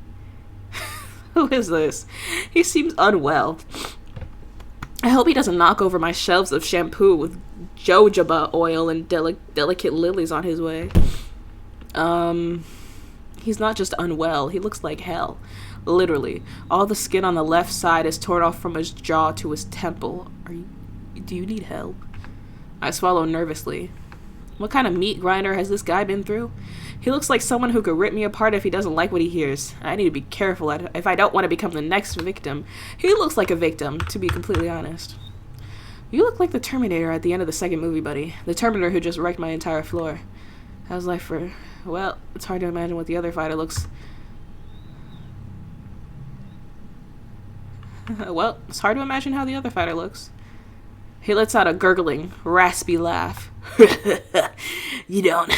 Who is this? He seems unwell. I hope he doesn't knock over my shelves of shampoo with jojoba oil and delicate lilies on his way. He's not just unwell. He looks like hell. Literally. All the skin on the left side is torn off from his jaw to his temple. Do you need help? I swallow nervously. What kind of meat grinder has this guy been through? He looks like someone who could rip me apart if he doesn't like what he hears. I need to be careful if I don't want to become the next victim. He looks like a victim, to be completely honest. You look like the Terminator at the end of the second movie, buddy. The Terminator who just wrecked my entire floor. How's life for... Well, it's hard to imagine what the other fighter looks... Well, it's hard to imagine how the other fighter looks. He lets out a gurgling, raspy laugh. You don't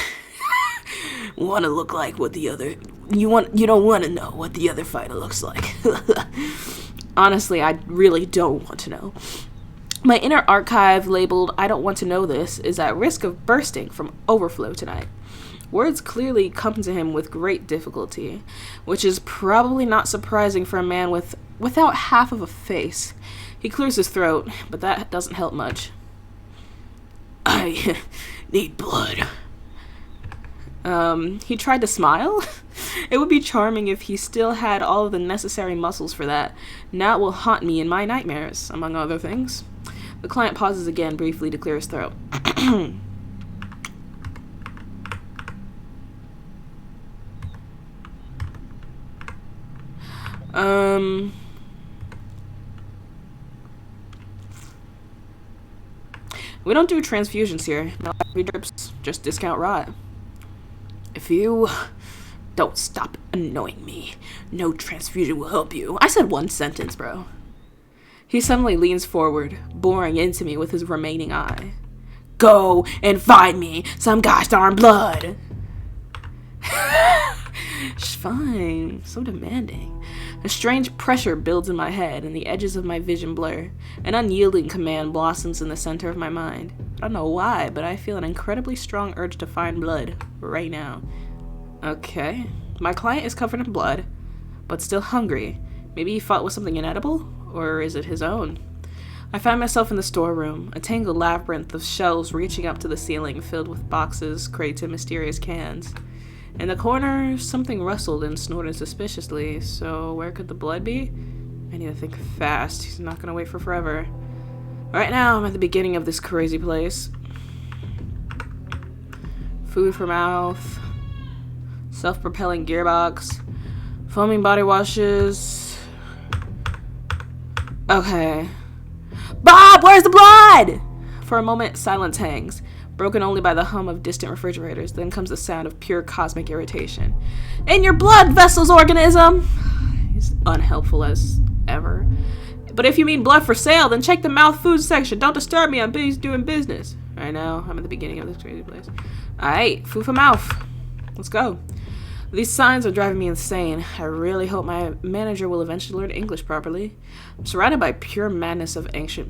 want to look like what the other... You don't want to know what the other fighter looks like. Honestly, I really don't want to know. My inner archive labeled I don't want to know this is at risk of bursting from overflow tonight. Words clearly come to him with great difficulty, which is probably not surprising for a man without half of a face. He clears his throat, but that doesn't help much. I need blood. He tried to smile. It would be charming if he still had all of the necessary muscles for that. Now it will haunt me in my nightmares, among other things. The client pauses again briefly to clear his throat. We don't do transfusions here. No IV drips, just discount rot. If you don't stop annoying me, no transfusion will help you. I said one sentence, bro. He suddenly leans forward, boring into me with his remaining eye. Go and find me some gosh darn blood. Fine, so demanding. A strange pressure builds in my head and the edges of my vision blur. An unyielding command blossoms in the center of my mind. I don't know why, but I feel an incredibly strong urge to find blood right now. Okay, my client is covered in blood. but still hungry. Maybe he fought with something inedible? Or is it his own? I find myself in the storeroom, a tangled labyrinth of shelves reaching up to the ceiling filled with boxes, crates, and mysterious cans. In the corner, something rustled and snorted suspiciously, so where could the blood be? I need to think fast. He's not gonna wait for forever. Right now, I'm at the beginning of this crazy place. Food for mouth. Self-propelling gearbox. Foaming body washes. Okay. Bob, where's the blood? For a moment, silence hangs, broken only by the hum of distant refrigerators. Then comes the sound of pure cosmic irritation. In your blood vessels, organism! He's unhelpful as ever. But if you mean blood for sale, then check the mouth food section. Don't disturb me, I'm busy doing business. I know, I'm at the beginning of this crazy place. Alright, food for mouth. Let's go. These signs are driving me insane. I really hope my manager will eventually learn English properly. I'm surrounded by pure madness of anxious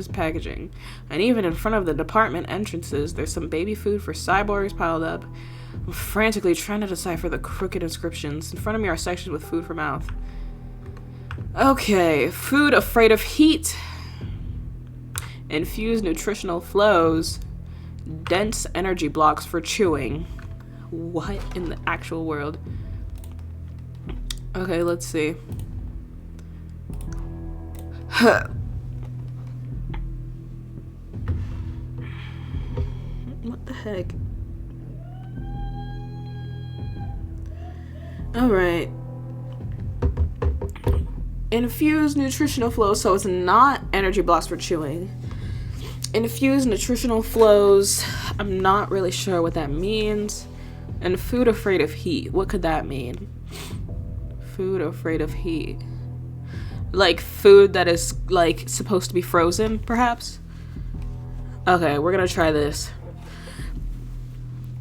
packaging. And even in front of the department entrances, there's some baby food for cyborgs piled up. I'm frantically trying to decipher the crooked inscriptions. In front of me are sections with food for mouth. Okay, food afraid of heat. Infused nutritional flows. Dense energy blocks for chewing. What in the actual world? Okay, let's see. What the heck? Alright. Infused nutritional flows, so it's not energy blocks for chewing. Infused nutritional flows, I'm not really sure what that means. And food afraid of heat, what could that mean? Food afraid of heat. Like food that is like supposed to be frozen, perhaps? Okay, we're gonna try this.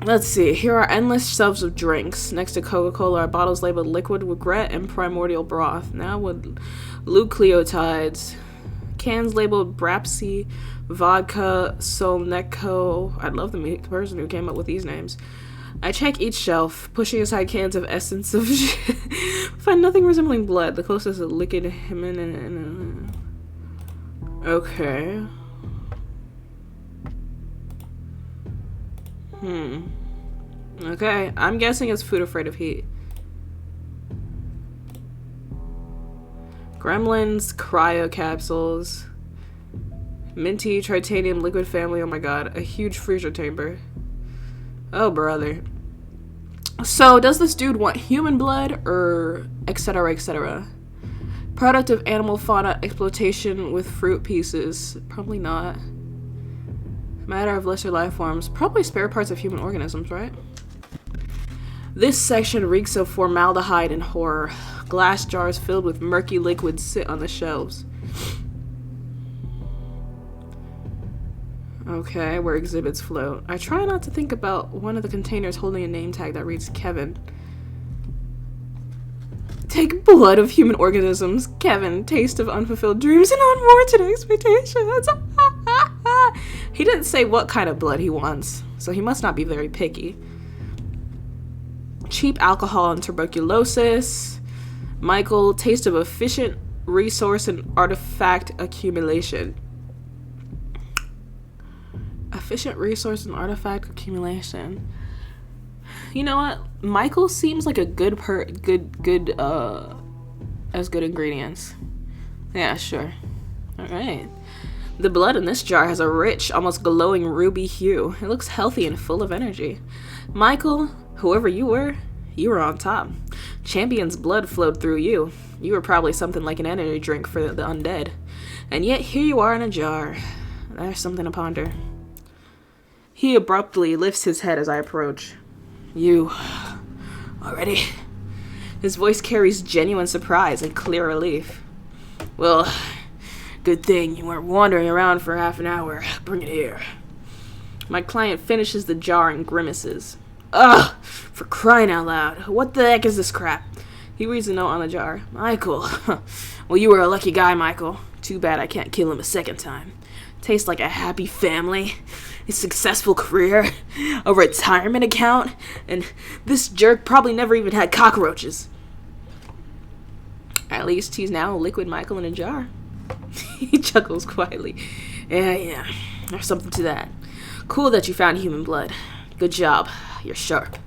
Let's see, here are endless shelves of drinks. Next to Coca-Cola are bottles labeled liquid regret and primordial broth. Now with nucleotides. Cans labeled Brapsy, vodka, Solneco. I'd love to meet the person who came up with these names. I check each shelf, pushing aside cans of essence of find nothing resembling blood. The closest is liquid hymen. Okay. Okay, I'm guessing it's food afraid of heat. Gremlins, cryo capsules, minty tritanium liquid family. Oh my god, a huge freezer chamber. Oh brother. So does this dude want human blood or etc etc? Product of animal fauna exploitation with fruit pieces. Probably not. Matter of lesser life forms. Probably spare parts of human organisms, right? This section reeks of formaldehyde and horror. Glass jars filled with murky liquids sit on the shelves. Okay, where exhibits float. I try not to think about one of the containers holding a name tag that reads Kevin. Take blood of human organisms. Kevin, taste of unfulfilled dreams and unwarranted expectations. He didn't say what kind of blood he wants, so he must not be very picky. Cheap alcohol and tuberculosis. Michael, taste of efficient resource and artifact accumulation. Efficient resource and artifact accumulation. You know what? Michael seems like a good ingredients. Yeah, sure. Alright. The blood in this jar has a rich, almost glowing ruby hue. It looks healthy and full of energy. Michael, whoever you were on top. Champion's blood flowed through you. You were probably something like an energy drink for the undead. And yet here you are in a jar. There's something to ponder. He abruptly lifts his head as I approach. You... already? His voice carries genuine surprise and clear relief. Well, good thing you weren't wandering around for half an hour. Bring it here. My client finishes the jar and grimaces. Ugh! For crying out loud. What the heck is this crap? He reads the note on the jar. Michael. Well, you were a lucky guy, Michael. Too bad I can't kill him a second time. Tastes like a happy family, a successful career, a retirement account, and this jerk probably never even had cockroaches. At least he's now Liquid Michael in a jar. He chuckles quietly. Yeah, there's something to that. Cool that you found human blood. Good job. You're sharp.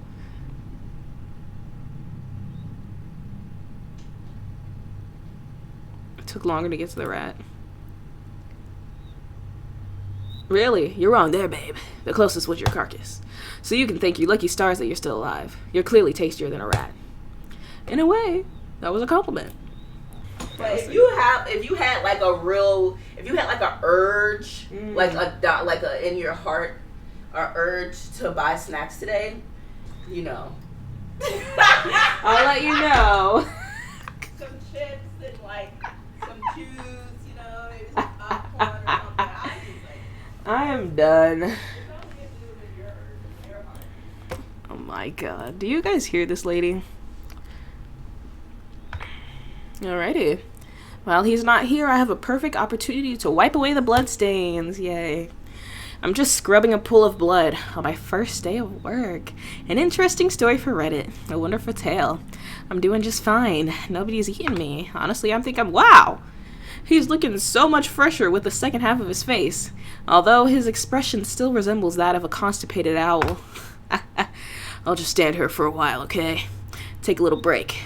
It took longer to get to the rat. Really? You're wrong there, babe. The closest was your carcass. So you can thank your lucky stars that you're still alive. You're clearly tastier than a rat. In a way, that was a compliment. But if you had like a urge, like a in your heart, an urge to buy snacks today, you know. I'll let you know. Some chips and like some juice, you know, maybe some popcorn or something. I am done. Oh my god. Do you guys hear this lady? Alrighty. While he's not here, I have a perfect opportunity to wipe away the blood stains. Yay. I'm just scrubbing a pool of blood on my first day of work. An interesting story for Reddit. A wonderful tale. I'm doing just fine. Nobody's eating me. Honestly, I'm thinking, wow! He's looking so much fresher with the second half of his face, although his expression still resembles that of a constipated owl. I'll just stand here for a while, okay? Take a little break.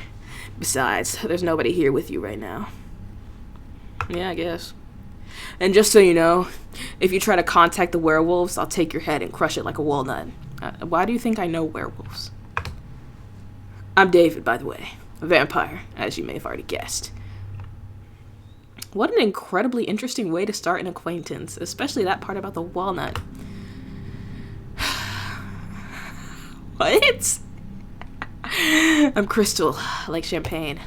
Besides, there's nobody here with you right now. Yeah, I guess. And just so you know, if you try to contact the werewolves, I'll take your head and crush it like a walnut. Why do you think I know werewolves? I'm David, by the way. A vampire, as you may have already guessed. What an incredibly interesting way to start an acquaintance, especially that part about the walnut. What? I'm Crystal, like champagne.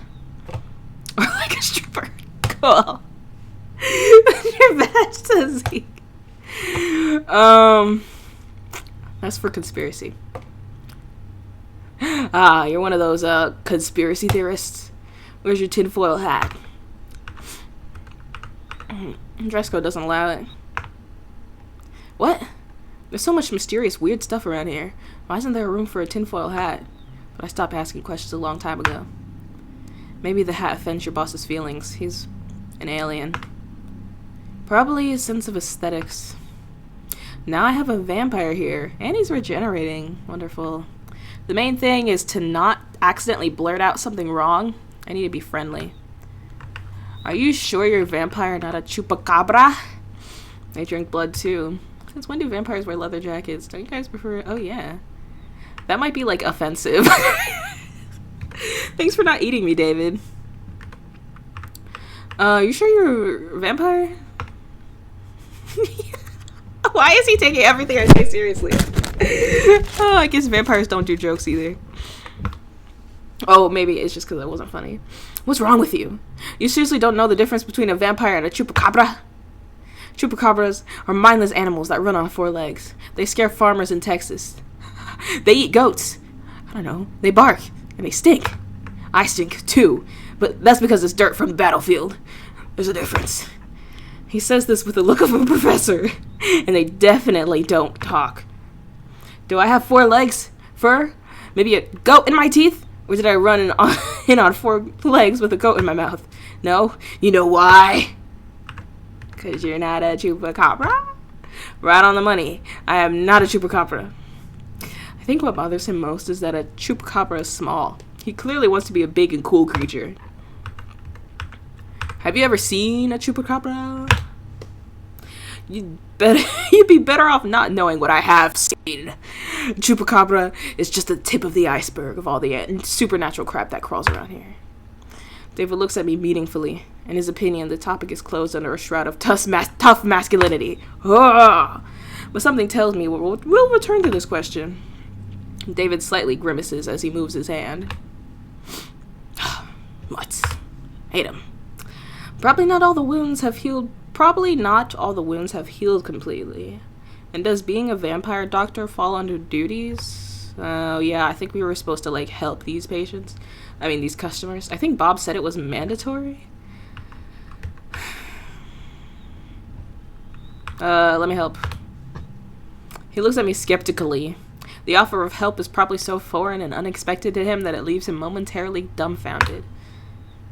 Or like a stripper. Cool. Your badge says Zeke. That's for conspiracy. Ah, you're one of those conspiracy theorists. Where's your tinfoil hat? Dress code doesn't allow it. What? There's so much mysterious, weird stuff around here. Why isn't there a room for a tinfoil hat? But I stopped asking questions a long time ago. Maybe the hat offends your boss's feelings. He's an alien. Probably a sense of aesthetics. Now I have a vampire here, and he's regenerating. Wonderful. The main thing is to not accidentally blurt out something wrong. I need to be friendly. Are you sure you're a vampire, not a chupacabra? They drink blood too. Since when do vampires wear leather jackets? Don't you guys prefer it? Oh yeah. That might be like offensive. Thanks for not eating me, David. You sure you're a vampire? Why is he taking everything I say seriously? Oh, I guess vampires don't do jokes either. Oh, maybe it's just because that wasn't funny. What's wrong with you? You seriously don't know the difference between a vampire and a chupacabra? Chupacabras are mindless animals that run on 4 legs. They scare farmers in Texas. They eat goats. I don't know. They bark. And they stink. I stink too. But that's because it's dirt from the battlefield. There's a difference. He says this with the look of a professor. And they definitely don't talk. Do I have 4 legs? Fur? Maybe a goat in my teeth? Or did I run in on 4 legs with a goat in my mouth? No? You know why? Because you're not a chupacabra? Right on the money. I am not a chupacabra. I think what bothers him most is that a chupacabra is small. He clearly wants to be a big and cool creature. Have you ever seen a chupacabra? You'd be better off not knowing what I have seen. Chupacabra is just the tip of the iceberg of all the supernatural crap that crawls around here. David looks at me meaningfully. In his opinion, the topic is closed under a shroud of tough masculinity. But something tells me we'll return to this question. David slightly grimaces as he moves his hand. What? Hate him. Probably not all the wounds have healed completely. And does being a vampire doctor fall under duties? Oh, yeah, I think we were supposed to, help these patients. These customers. I think Bob said it was mandatory. Let me help. He looks at me skeptically. The offer of help is probably so foreign and unexpected to him that it leaves him momentarily dumbfounded.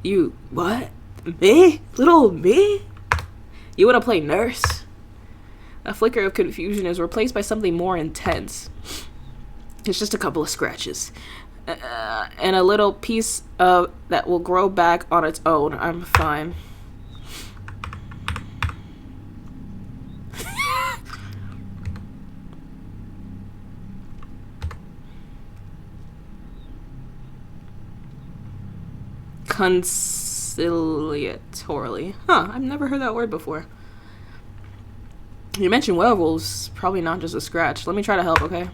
You, what? Me? Little me? You want to play nurse? A flicker of confusion is replaced by something more intense. It's just a couple of scratches. And a little piece of that will grow back on its own. I'm fine. Conciliatorily. Huh, I've never heard that word before. You mentioned werewolves, probably not just a scratch. Let me try to help, okay?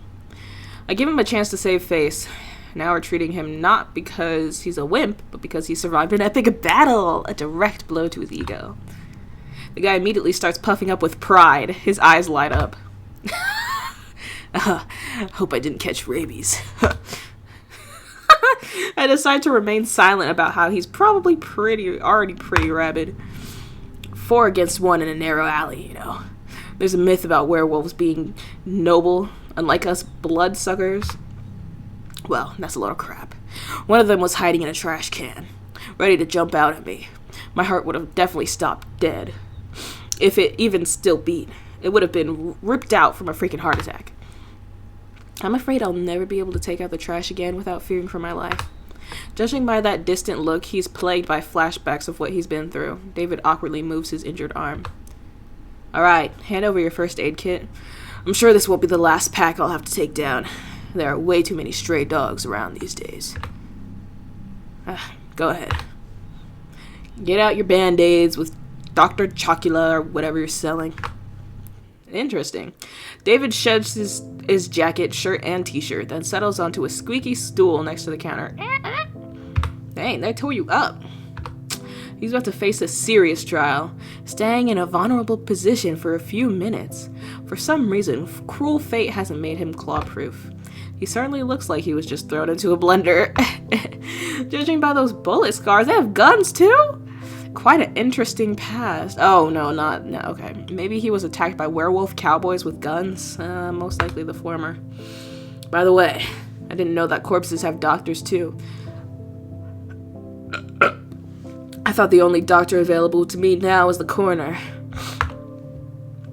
I give him a chance to save face. Now we're treating him not because he's a wimp, but because he survived an epic battle, a direct blow to his ego. The guy immediately starts puffing up with pride. His eyes light up. Hope I didn't catch rabies. I decide to remain silent about how he's probably already pretty rabid. 4 against 1 in a narrow alley, you know. There's a myth about werewolves being noble, unlike us bloodsuckers. Well, that's a lot of crap. One of them was hiding in a trash can, ready to jump out at me. My heart would have definitely stopped dead. If it even still beat, it would have been ripped out from a freaking heart attack. I'm afraid I'll never be able to take out the trash again without fearing for my life. Judging by that distant look, he's plagued by flashbacks of what he's been through. David awkwardly moves his injured arm. Alright, hand over your first aid kit. I'm sure this won't be the last pack I'll have to take down. There are way too many stray dogs around these days. Go ahead. Get out your band-aids with Dr. Chocula or whatever you're selling. Interesting. David sheds his jacket, shirt, and t-shirt, then settles onto a squeaky stool next to the counter. Dang, they tore you up. He's about to face a serious trial, staying in a vulnerable position for a few minutes. For some reason, cruel fate hasn't made him claw-proof. He certainly looks like he was just thrown into a blender. Judging by those bullet scars, they have guns too? Quite an interesting past. Oh, no, okay. Maybe he was attacked by werewolf cowboys with guns. Most likely the former. By the way, I didn't know that corpses have doctors too. I thought the only doctor available to me now was the coroner.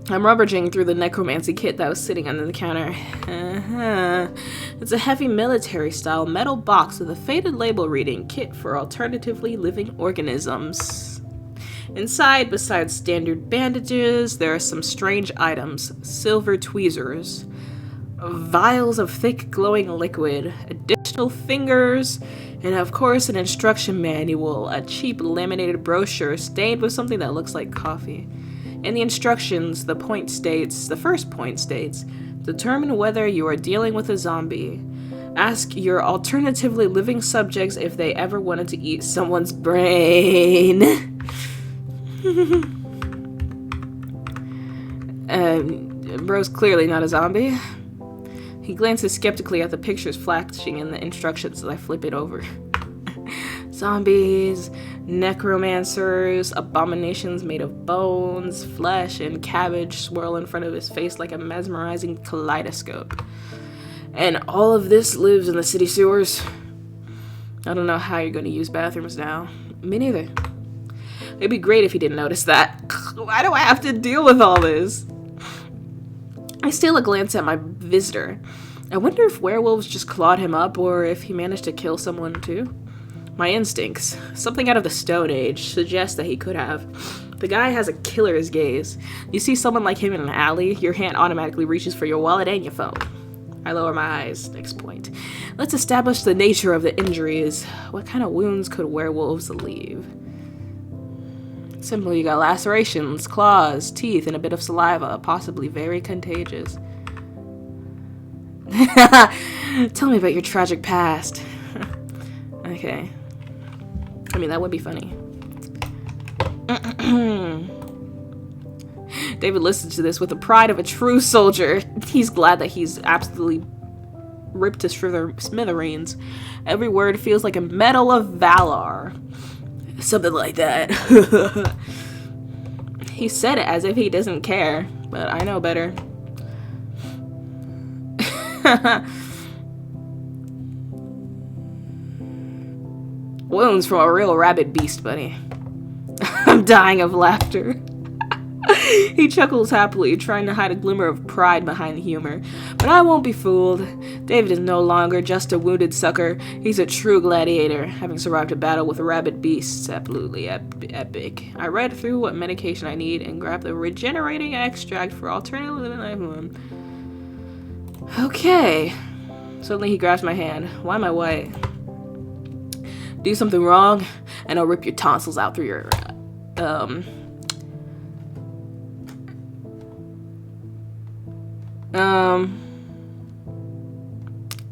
I'm rummaging through the necromancy kit that was sitting under the counter. It's a heavy military-style metal box with a faded label reading, Kit for Alternatively Living Organisms. Inside, besides standard bandages, there are some strange items. Silver tweezers, vials of thick glowing liquid, additional fingers, and of course an instruction manual, a cheap laminated brochure stained with something that looks like coffee. In the instructions, the first point states, determine whether you are dealing with a zombie. Ask your alternatively living subjects if they ever wanted to eat someone's brain. Bro's clearly not a zombie. He glances skeptically at the pictures flashing in the instructions as I flip it over. Zombies, necromancers, abominations made of bones, flesh, and cabbage swirl in front of his face like a mesmerizing kaleidoscope. And all of this lives in the city sewers? I don't know how you're going to use bathrooms now. Me neither. It'd be great if he didn't notice that. Why do I have to deal with all this? I steal a glance at my visitor. I wonder if werewolves just clawed him up or if he managed to kill someone too. My instincts, something out of the Stone Age, suggest that he could have. The guy has a killer's gaze. You see someone like him in an alley, your hand automatically reaches for your wallet and your phone. I lower my eyes. Next point. Let's establish the nature of the injuries. What kind of wounds could werewolves leave? Simply, you got lacerations, claws, teeth, and a bit of saliva, possibly very contagious. Tell me about your tragic past. Okay. I mean, that would be funny. David listens to this with the pride of a true soldier. He's glad that he's absolutely ripped to smithereens. Every word feels like a medal of valor. Something like that. He said it as if he doesn't care, but I know better. Wounds from a real rabid beast, buddy. I'm dying of laughter. He chuckles happily, trying to hide a glimmer of pride behind the humor. But I won't be fooled. David is no longer just a wounded sucker. He's a true gladiator, having survived a battle with rabid beasts. Absolutely epic. I read through what medication I need and grabbed the regenerating extract for alternative living. Okay. Suddenly he grabs my hand. Why am I white? Do something wrong, and I'll rip your tonsils out through your,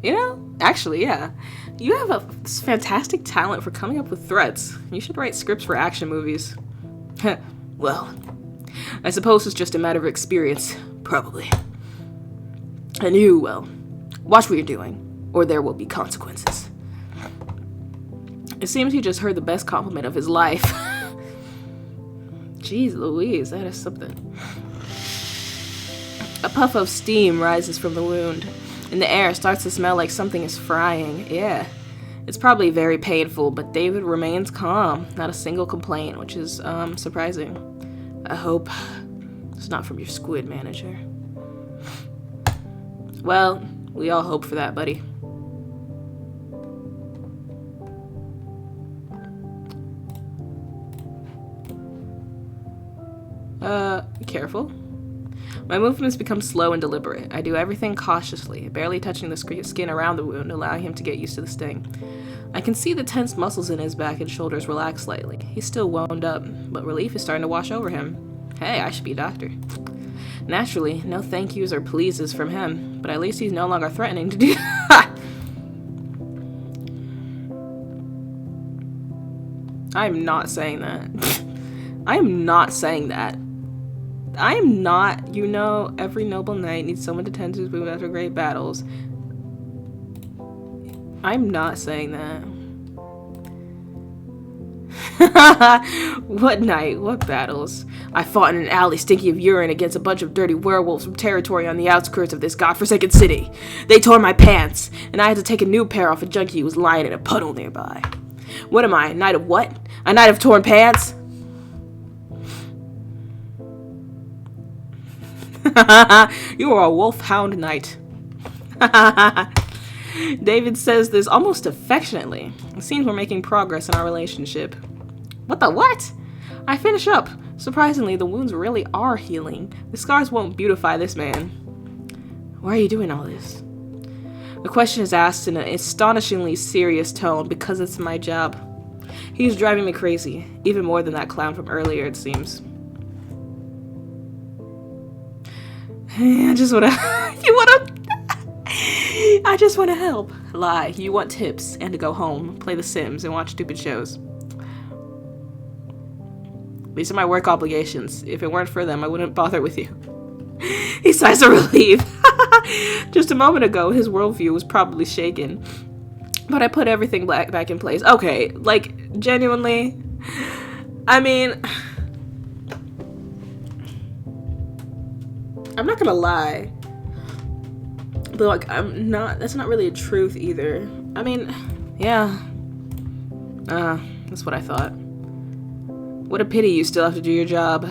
you know, actually, yeah. You have a fantastic talent for coming up with threats. You should write scripts for action movies. Well, I suppose it's just a matter of experience, probably. And you, well, watch what you're doing, or there will be consequences. It seems he just heard the best compliment of his life. Jeez Louise, that is something. A puff of steam rises from the wound, and the air starts to smell like something is frying. Yeah, it's probably very painful, but David remains calm. Not a single complaint, which is surprising. I hope it's not from your squid manager. Well, we all hope for that, buddy. Careful. My movements become slow and deliberate. I do everything cautiously, barely touching the skin around the wound, allowing him to get used to the sting. I can see the tense muscles in his back and shoulders relax slightly. He's still wound up, but relief is starting to wash over him. Hey, I should be a doctor. Naturally, no thank yous or pleases from him, but at least he's no longer threatening to do I'm not saying that. I am not saying that. I am not, you know, every noble knight needs someone to tend to his wound after great battles. I'm not saying that. What night? What battles? I fought in an alley stinky of urine against a bunch of dirty werewolves from territory on the outskirts of this godforsaken city. They tore my pants, and I had to take a new pair off a junkie who was lying in a puddle nearby. What am I, a knight of what? A knight of torn pants? You are a wolfhound knight. David says this almost affectionately. It seems we're making progress in our relationship. What the what? I finish up. Surprisingly, the wounds really are healing. The scars won't beautify this man. Why are you doing all this? The question is asked in an astonishingly serious tone because it's my job. He's driving me crazy, even more than that clown from earlier, it seems. I just wanna I just wanna help. Lie. You want tips and to go home, play The Sims, and watch stupid shows. These are my work obligations. If it weren't for them, I wouldn't bother with you. He sighs of relief. Just a moment ago, his worldview was probably shaken. But I put everything back in place. Okay, like, genuinely, I mean, I'm not gonna lie, but like, that's not really a truth either. I mean, yeah, that's what I thought. What a pity you still have to do your job.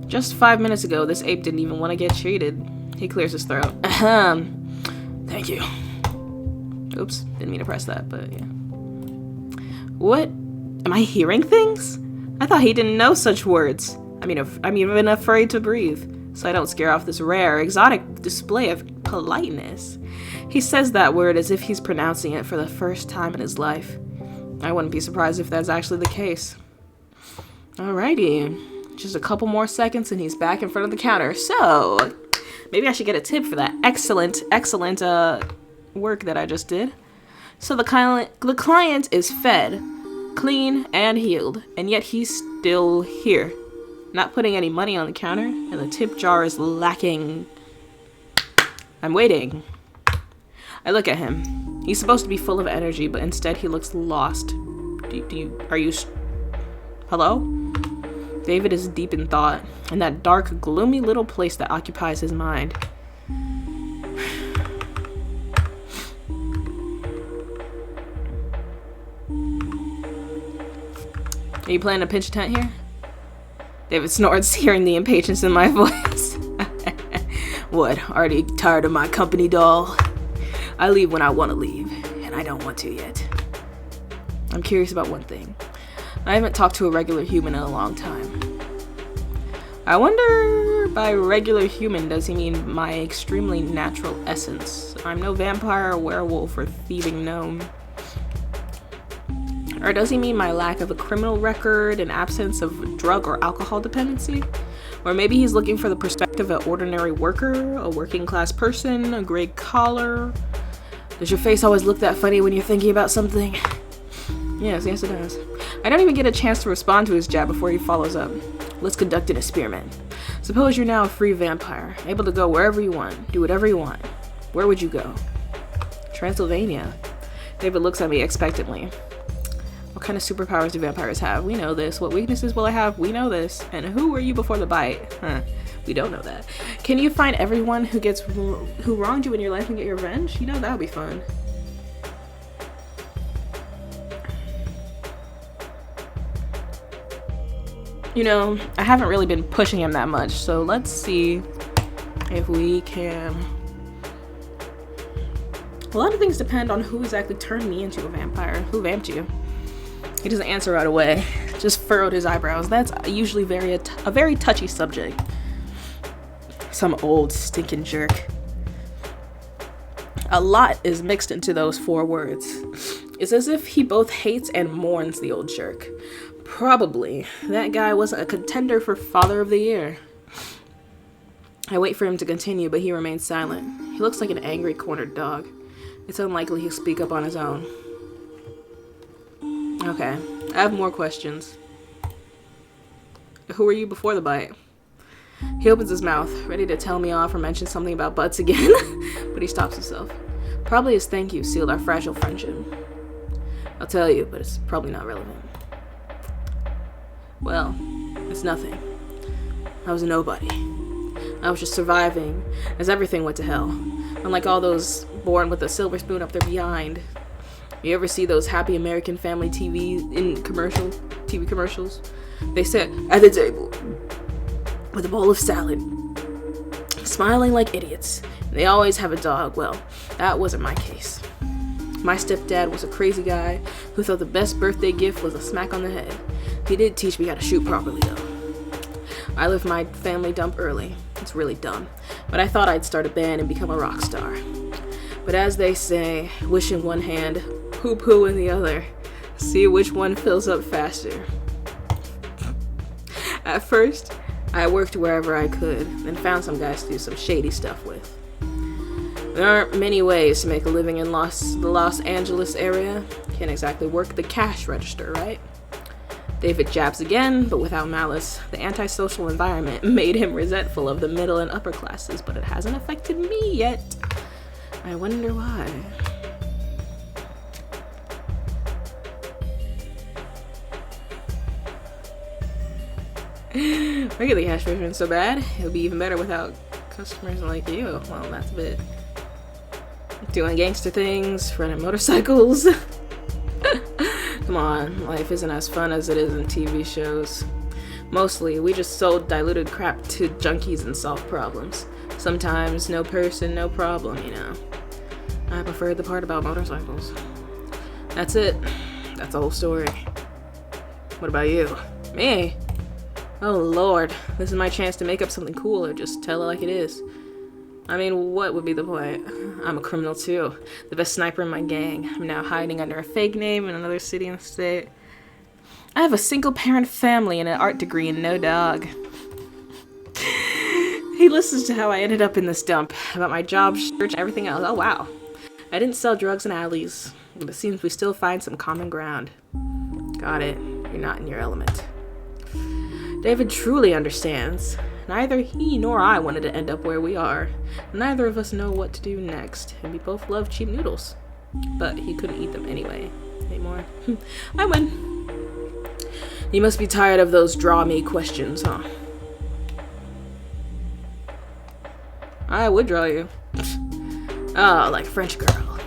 Just 5 minutes ago, this ape didn't even want to get treated. He clears his throat. Thank you. Oops, didn't mean to press that, but yeah. What? Am I hearing things? I thought he didn't know such words. I mean, I'm even afraid to breathe, so I don't scare off this rare, exotic display of politeness. He says that word as if he's pronouncing it for the first time in his life. I wouldn't be surprised if that's actually the case. Alrighty. Just a couple more seconds and he's back in front of the counter. So, maybe I should get a tip for that excellent work that I just did. So the client is fed, clean, and healed, and yet he's still here. Not putting any money on the counter, and the tip jar is lacking. I'm waiting. I look at him. He's supposed to be full of energy, but instead he looks lost. Hello? David is deep in thought, in that dark, gloomy little place that occupies his mind. Are you planning to pitch a tent here? David snorts, hearing the impatience in my voice. What, already tired of my company, doll? I leave when I want to leave, and I don't want to yet. I'm curious about one thing. I haven't talked to a regular human in a long time. I wonder, by regular human, does he mean my extremely natural essence? I'm no vampire, werewolf, or thieving gnome. Or does he mean my lack of a criminal record and absence of drug or alcohol dependency? Or maybe he's looking for the perspective of an ordinary worker, a working class person, a gray collar. Does your face always look that funny when you're thinking about something? Yes, it does. I don't even get a chance to respond to his jab before he follows up. Let's conduct an experiment. Suppose you're now a free vampire, able to go wherever you want, do whatever you want. Where would you go? Transylvania. David looks at me expectantly. What kind of superpowers do vampires have? We know this. What weaknesses will I have? We know this. And who were you before the bite? We don't know that. Can you find everyone who wronged you in your life and get your revenge? You know, that would be fun. You know, I haven't really been pushing him that much, so let's see if we can... A lot of things depend on who exactly turned me into a vampire. Who vamped you? He doesn't answer right away. Just furrowed his eyebrows. That's usually a very touchy subject. Some old stinking jerk. A lot is mixed into those 4 words. It's as if he both hates and mourns the old jerk. Probably. That guy wasn't a contender for Father of the Year. I wait for him to continue, but he remains silent. He looks like an angry, cornered dog. It's unlikely he'll speak up on his own. Okay, I have more questions. Who were you before the bite? He opens his mouth, ready to tell me off or mention something about butts again, but he stops himself. Probably his thank you sealed our fragile friendship. I'll tell you, but it's probably not relevant. Well, it's nothing. I was a nobody. I was just surviving as everything went to hell. Unlike all those born with a silver spoon up their behind. You ever see those Happy American Family TV commercials? They sit at the table with a bowl of salad, smiling like idiots. And they always have a dog. Well, that wasn't my case. My stepdad was a crazy guy who thought the best birthday gift was a smack on the head. He did teach me how to shoot properly, though. I left my family dump early. It's really dumb. But I thought I'd start a band and become a rock star. But as they say, wish in one hand, poo-poo in the other. See which one fills up faster. At first, I worked wherever I could, then found some guys to do some shady stuff with. There aren't many ways to make a living in the Los Angeles area. Can't exactly work the cash register, right? David jabs again, but without malice. The antisocial environment made him resentful of the middle and upper classes, but it hasn't affected me yet. I wonder why. Regular cash register isn't so bad. It would be even better without customers like you. Well, that's a bit... Doing gangster things, running motorcycles. Come on, life isn't as fun as it is in TV shows. Mostly, we just sold diluted crap to junkies and solved problems. Sometimes, no person, no problem, you know. I prefer the part about motorcycles. That's it. That's the whole story. What about you? Me? Oh lord, this is my chance to make up something cool or just tell it like it is. I mean, what would be the point? I'm a criminal too. The best sniper in my gang. I'm now hiding under a fake name in another city and state. I have a single parent family and an art degree and no dog. He listens to how I ended up in this dump, about my job, search, and everything else. Oh wow. I didn't sell drugs in alleys, but it seems we still find some common ground. Got it. You're not in your element. David truly understands. Neither he nor I wanted to end up where we are. Neither of us know what to do next, and we both love cheap noodles. But he couldn't eat them anyway. Anymore. I win. You must be tired of those draw me questions, huh? I would draw you. Oh, like a French girl.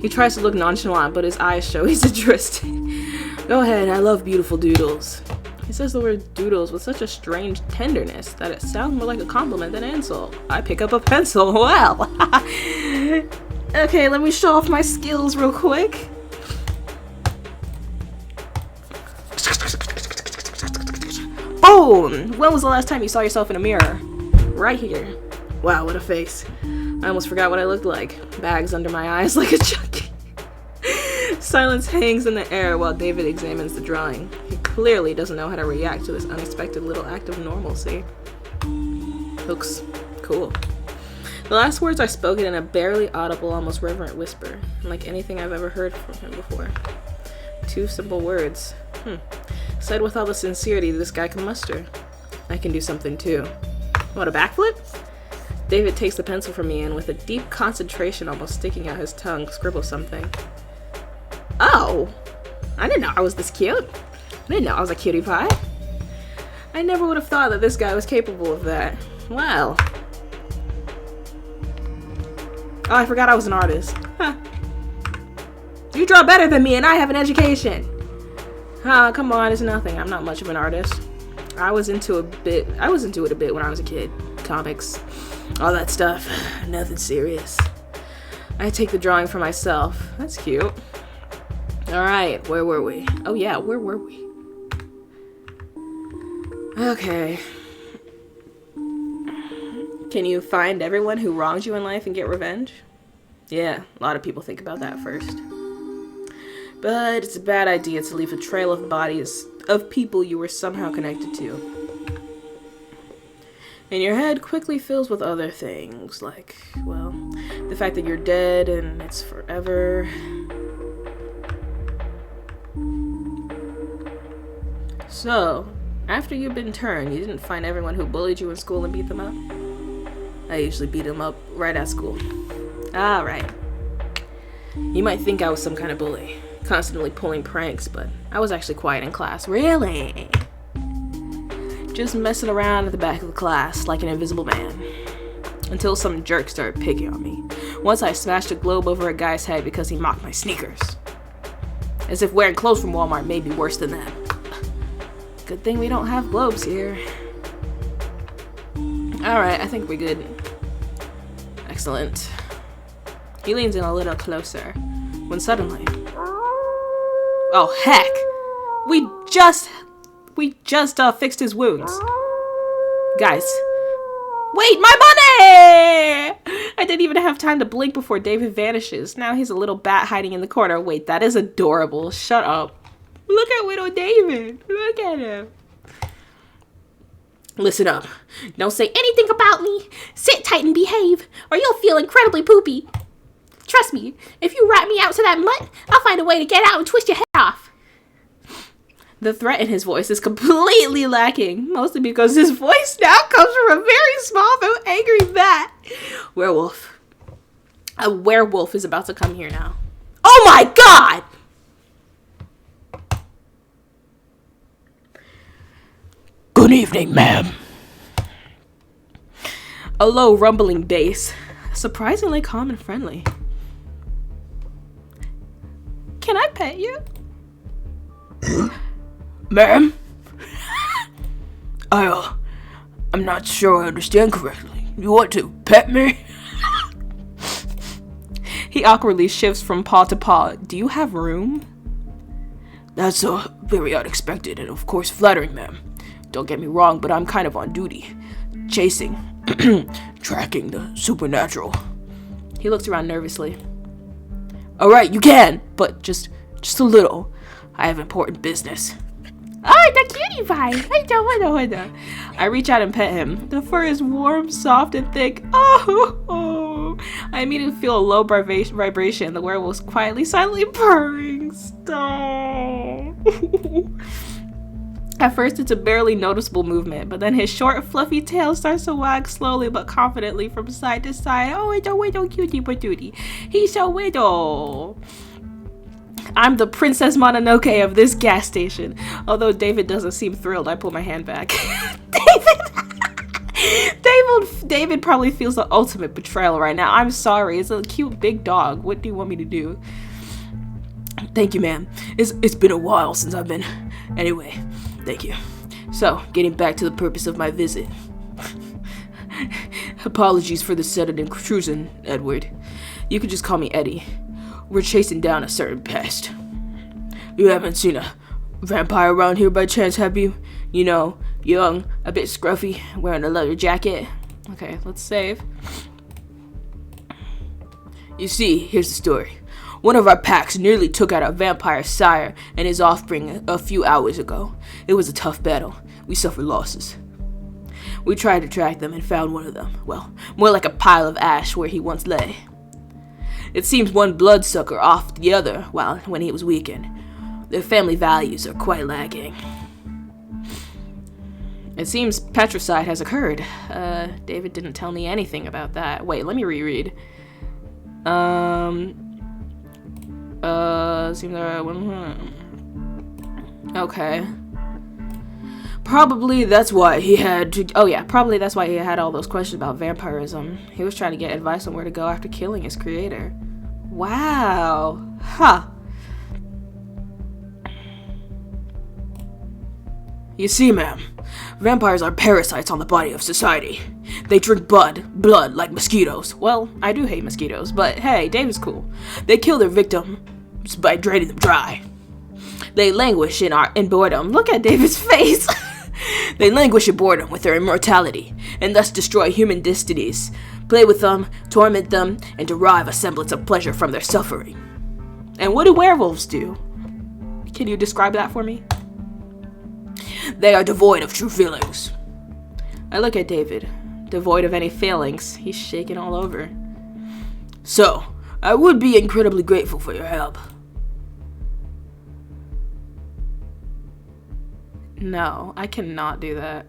He tries to look nonchalant, but his eyes show he's interested. Go ahead, I love beautiful doodles. He says the word doodles with such a strange tenderness that it sounds more like a compliment than an insult. I pick up a pencil. Well, okay, let me show off my skills real quick. Boom! When was the last time you saw yourself in a mirror? Right here. Wow, what a face. I almost forgot what I looked like. Bags under my eyes like a junkie. Silence hangs in the air while David examines the drawing. He clearly doesn't know how to react to this unexpected little act of normalcy. Looks cool. The last words are spoken in a barely audible, almost reverent whisper, unlike anything I've ever heard from him before. 2 simple words. Said with all the sincerity this guy can muster. I can do something too. What, a backflip? David takes the pencil from me and with a deep concentration almost sticking out his tongue, scribbles something. Oh! I didn't know I was this cute. I didn't know I was a cutie pie. I never would have thought that this guy was capable of that. Wow. Oh, I forgot I was an artist. Huh. You draw better than me and I have an education. Come on, it's nothing. I'm not much of an artist. I was into it a bit when I was a kid. Comics, all that stuff. Nothing serious. I take the drawing for myself. That's cute. Alright, where were we? Oh yeah, where were we? Okay. Can you find everyone who wronged you in life and get revenge? Yeah, a lot of people think about that first. But it's a bad idea to leave a trail of bodies of people you were somehow connected to. And your head quickly fills with other things, like, well, the fact that you're dead and it's forever. So, after you've been turned, you didn't find everyone who bullied you in school and beat them up? I usually beat them up right at school. Alright. You might think I was some kind of bully, constantly pulling pranks, but I was actually quiet in class. Really? Just messing around at the back of the class like an invisible man. Until some jerk started picking on me. Once I smashed a globe over a guy's head because he mocked my sneakers. As if wearing clothes from Walmart made me worse than that. Good thing we don't have globes here. Alright, I think we're good. Excellent. He leans in a little closer, when suddenly... Oh, heck! We just fixed his wounds. Guys. Wait, my money! I didn't even have time to blink before David vanishes. Now he's a little bat hiding in the corner. Wait, that is adorable. Shut up. Look at Widow David. Look at him. Listen up. Don't say anything about me. Sit tight and behave, or you'll feel incredibly poopy. Trust me, if you rat me out to that mutt, I'll find a way to get out and twist your head off. The threat in his voice is completely lacking, mostly because his voice now comes from a very small though angry bat. Werewolf. A werewolf is about to come here now. Oh my god! Good evening, ma'am. A low rumbling bass, surprisingly calm and friendly. Can I pet you? Ma'am? I'm not sure I understand correctly. You want to pet me? He awkwardly shifts from paw to paw. Do you have room? That's very unexpected and of course flattering, ma'am. Don't get me wrong, but I'm kind of on duty. Chasing, tracking the supernatural. He looks around nervously. Alright, you can, but just a little. I have important business. Oh, the cutie pie. Hold on. I reach out and pet him. The fur is warm, soft, and thick. Oh. I immediately feel a low vibration. The werewolf's quietly, silently purring. Stop. At first, it's a barely noticeable movement, but then his short, fluffy tail starts to wag slowly but confidently from side to side. Oh, it's a widow cutie patootie. He's a widow. I'm the Princess Mononoke of this gas station. Although David doesn't seem thrilled, I pull my hand back. David probably feels the ultimate betrayal right now. I'm sorry. It's a cute big dog. What do you want me to do? Thank you, ma'am. It's been a while since I've been... Anyway, thank you. So, getting back to the purpose of my visit. Apologies for the sudden intrusion, Edward. You could just call me Eddie. We're chasing down a certain pest. You haven't seen a vampire around here by chance, have you? You know, young, a bit scruffy, wearing a leather jacket. Okay, let's save. You see, here's the story. One of our packs nearly took out a vampire sire and his offspring a few hours ago. It was a tough battle. We suffered losses. We tried to track them and found one of them. Well, more like a pile of ash where he once lay. It seems one bloodsucker off the other when he was weakened. Their family values are quite lacking. It seems patricide has occurred. David didn't tell me anything about that. Wait, let me reread. Seems okay. Probably that's why he had to... Oh yeah, probably that's why he had all those questions about vampirism. He was trying to get advice on where to go after killing his creator. Wow. Huh. You see, ma'am, vampires are parasites on the body of society. They drink blood like mosquitoes. Well, I do hate mosquitoes, but hey, David's cool. They kill their victims by draining them dry. They languish in boredom. Look at David's face. They languish in boredom with their immortality, and thus destroy human destinies, play with them, torment them, and derive a semblance of pleasure from their suffering. And what do werewolves do? Can you describe that for me? They are devoid of true feelings. I look at David, devoid of any feelings. He's shaking all over. So, I would be incredibly grateful for your help. No, I cannot do that.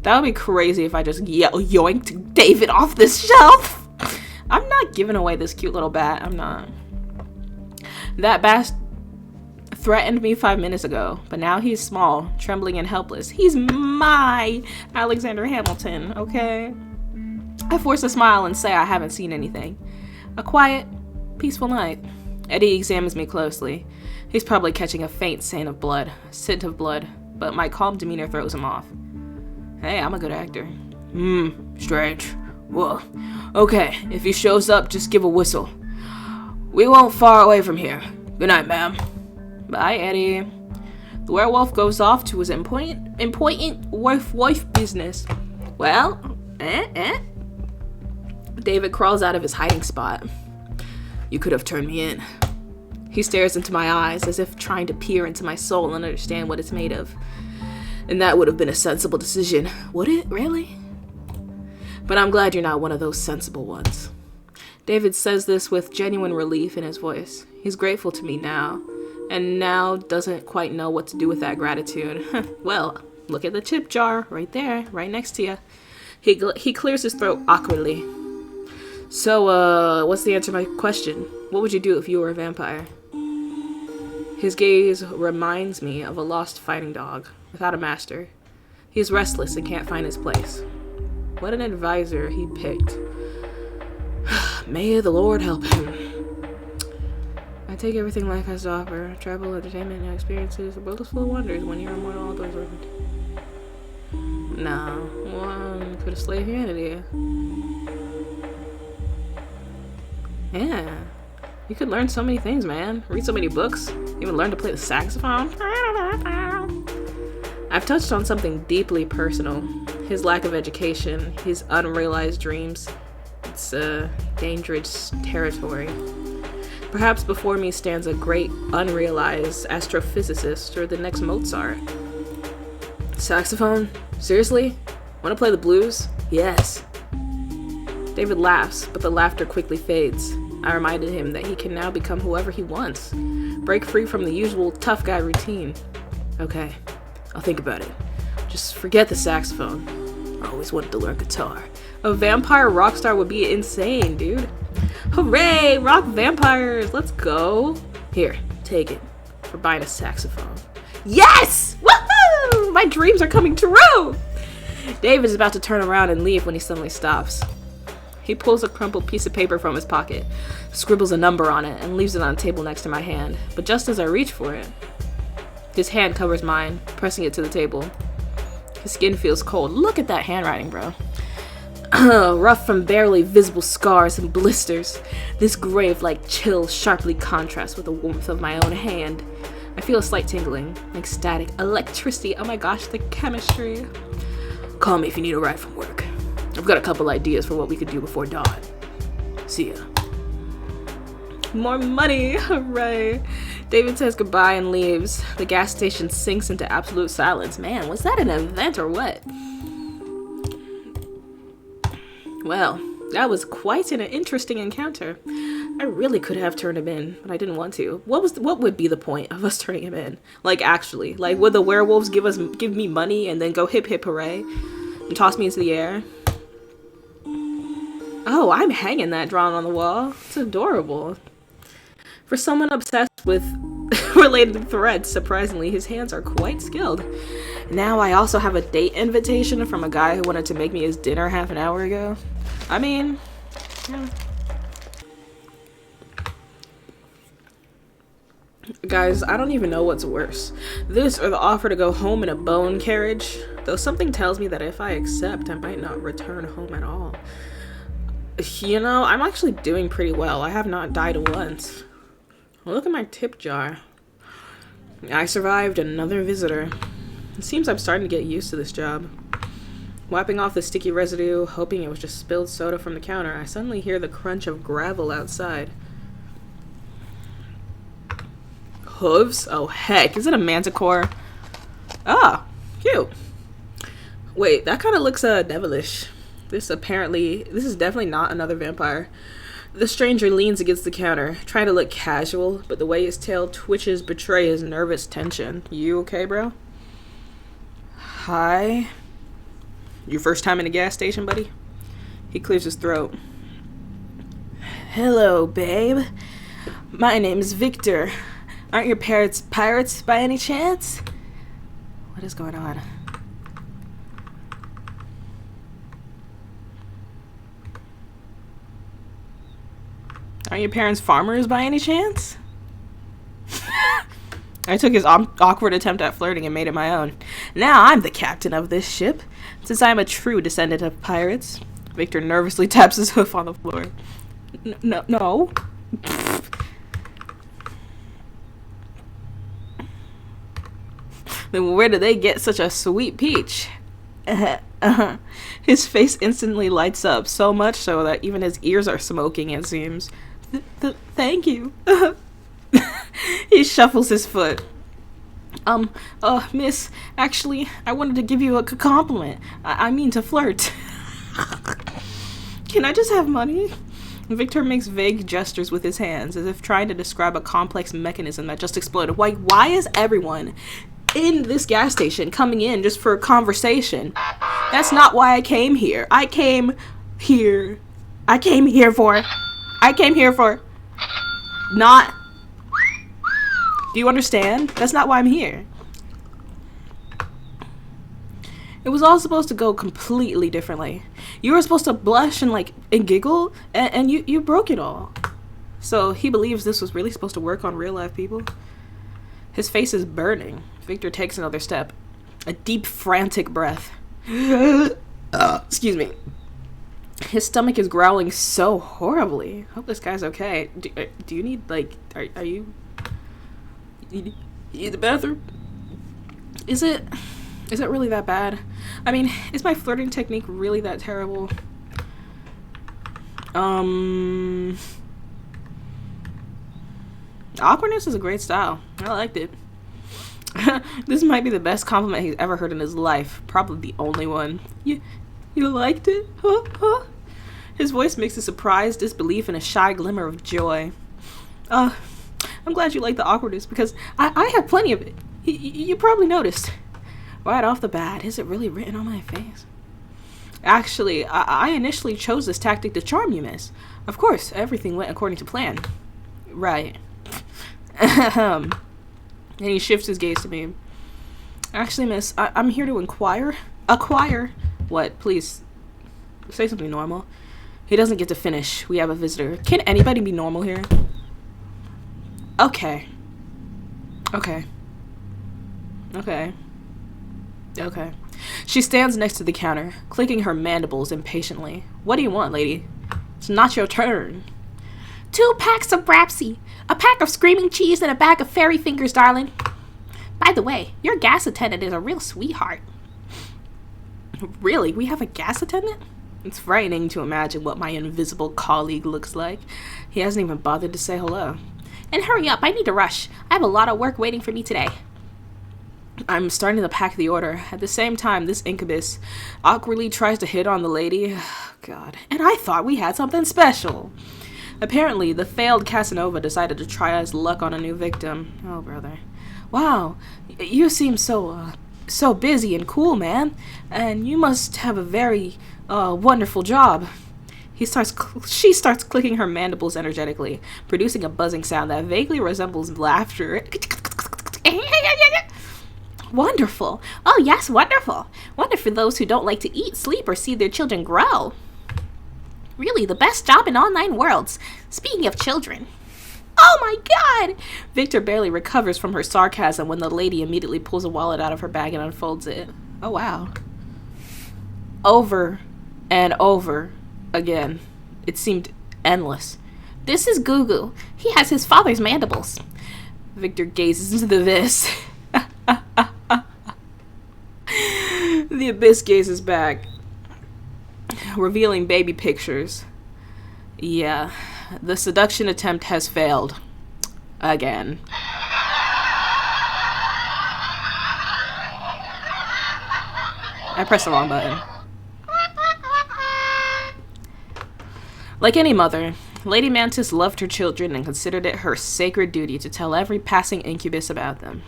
That would be crazy if I just yoinked David off this shelf. I'm not giving away this cute little bat. I'm not. That bat threatened me 5 minutes ago, but now he's small, trembling, and helpless. He's my Alexander Hamilton, okay? I force a smile and say I haven't seen anything. A quiet, peaceful night. Eddie examines me closely. He's probably catching a faint scent of blood, but my calm demeanor throws him off. Hey, I'm a good actor. Strange. Well, okay, if he shows up, just give a whistle. We won't far away from here. Good night, ma'am. Bye, Eddie. The werewolf goes off to his important wife business. Well, David crawls out of his hiding spot. You could have turned me in. He stares into my eyes as if trying to peer into my soul and understand what it's made of. And that would have been a sensible decision. Would it, really? But I'm glad you're not one of those sensible ones. David says this with genuine relief in his voice. He's grateful to me now, and now doesn't quite know what to do with that gratitude. Well, look at the tip jar right there, right next to you. He clears his throat awkwardly. So, what's the answer to my question? What would you do if you were a vampire? His gaze reminds me of a lost fighting dog without a master. He's restless and can't find his place. What an advisor he picked. May the Lord help him. I take everything life has to offer. Travel, entertainment, and experiences. The world is full of wonders when you're immortal, all doors open. No, one could have slayed humanity. Yeah. You could learn so many things, man. Read so many books. Even learn to play the saxophone. I've touched on something deeply personal. His lack of education, his unrealized dreams. It's dangerous territory. Perhaps before me stands a great unrealized astrophysicist or the next Mozart. Saxophone? Seriously? Want to play the blues? Yes. David laughs, but the laughter quickly fades. I reminded him that he can now become whoever he wants. Break free from the usual tough guy routine. Okay, I'll think about it. Just forget the saxophone. I always wanted to learn guitar. A vampire rock star would be insane, dude. Hooray! Rock vampires! Let's go. Here, take it. We're buying a saxophone. Yes! Woohoo! My dreams are coming true! David is about to turn around and leave when he suddenly stops. He pulls a crumpled piece of paper from his pocket, scribbles a number on it, and leaves it on the table next to my hand. But just as I reach for it, his hand covers mine, pressing it to the table. His skin feels cold. Look at that handwriting, bro. Rough from barely visible scars and blisters, this grave-like chill sharply contrasts with the warmth of my own hand. I feel a slight tingling, like static electricity. Oh my gosh, the chemistry. Call me if you need a ride from work. I've got a couple ideas for what we could do before dawn. See ya. More money, hooray. David says goodbye and leaves. The gas station sinks into absolute silence. Man, was that an event or what? Well, that was quite an interesting encounter. I really could have turned him in, but I didn't want to. What would be the point of us turning him in? Like, actually, like, would the werewolves give me money and then go hip hip hooray and toss me into the air? Oh, I'm hanging that drawn on the wall. It's adorable. For someone obsessed with related threads, surprisingly, his hands are quite skilled. Now I also have a date invitation from a guy who wanted to make me his dinner half an hour ago. I mean, yeah. Guys, I don't even know what's worse. This or the offer to go home in a bone carriage. Though something tells me that if I accept, I might not return home at all. You know, I'm actually doing pretty well. I have not died once. Look at my tip jar. I survived another visitor. It seems I'm starting to get used to this job. Wiping off the sticky residue, hoping it was just spilled soda from the counter, I suddenly hear the crunch of gravel outside. Hooves? Oh heck, is it a manticore? Ah, cute. Wait, that kind of looks devilish. This is definitely not another vampire. The stranger leans against the counter, trying to look casual, but the way his tail twitches betray his nervous tension. You okay, bro? Hi. Your first time in a gas station, buddy? He clears his throat. Hello, babe. My name's Victor. Aren't your parents pirates by any chance? What is going on? Aren't your parents farmers by any chance? I took his awkward attempt at flirting and made it my own. Now I'm the captain of this ship, since I'm a true descendant of pirates. Victor nervously taps his hoof on the floor. No. Then where did they get such a sweet peach? His face instantly lights up, so much so that even his ears are smoking, it seems. Thank you. He shuffles his foot. Miss, actually, I wanted to give you a compliment. I mean to flirt. Can I just have money? Victor makes vague gestures with his hands, as if trying to describe a complex mechanism that just exploded. Why is everyone in this gas station coming in just for a conversation? That's not why I came here. I came here for not. Do you understand? That's not why I'm here. It was all supposed to go completely differently. You were supposed to blush and giggle, and you broke it all. So he believes this was really supposed to work on real life people. His face is burning. Victor takes another step. A deep, frantic breath. Excuse me. His stomach is growling so horribly. Hope this guy's okay. Do you need, are you... You need the bathroom? Is it really that bad? I mean, is my flirting technique really that terrible? Awkwardness is a great style. I liked it. This might be the best compliment he's ever heard in his life. Probably the only one. You liked it? Huh? His voice mixes surprise, disbelief, and a shy glimmer of joy. I'm glad you like the awkwardness, because I have plenty of it. You probably noticed. Right off the bat, is it really written on my face? Actually, I initially chose this tactic to charm you, miss. Of course, everything went according to plan. Right. And he shifts his gaze to me. Actually, miss, I'm here to inquire. Acquire? What? Please, say something normal. He doesn't get to finish. We have a visitor. Can anybody be normal here? Okay. Okay. Okay. Okay. She stands next to the counter, clicking her mandibles impatiently. What do you want, lady? It's not your turn. 2 packs of Brapsy, a pack of screaming cheese, and a bag of fairy fingers, darling. By the way, your gas attendant is a real sweetheart. Really? We have a gas attendant? It's frightening to imagine what my invisible colleague looks like. He hasn't even bothered to say hello. And hurry up, I need to rush. I have a lot of work waiting for me today. I'm starting to pack the order. At the same time, this incubus awkwardly tries to hit on the lady. God. And I thought we had something special. Apparently, the failed Casanova decided to try his luck on a new victim. Oh, brother. Wow, you seem so busy and cool, man. And you must have a very, wonderful job. She starts clicking her mandibles energetically, producing a buzzing sound that vaguely resembles laughter. Wonderful. Oh, yes, wonderful. Wonder for those who don't like to eat, sleep, or see their children grow. Really, the best job in all 9 worlds. Speaking of children. Oh my god! Victor barely recovers from her sarcasm when the lady immediately pulls a wallet out of her bag and unfolds it. Oh, wow. Over and over again. It seemed endless. This is Gugu. He has his father's mandibles. Victor gazes into the abyss. The abyss gazes back, revealing baby pictures. Yeah, the seduction attempt has failed. Again. I pressed the wrong button. Like any mother, Lady Mantis loved her children and considered it her sacred duty to tell every passing incubus about them.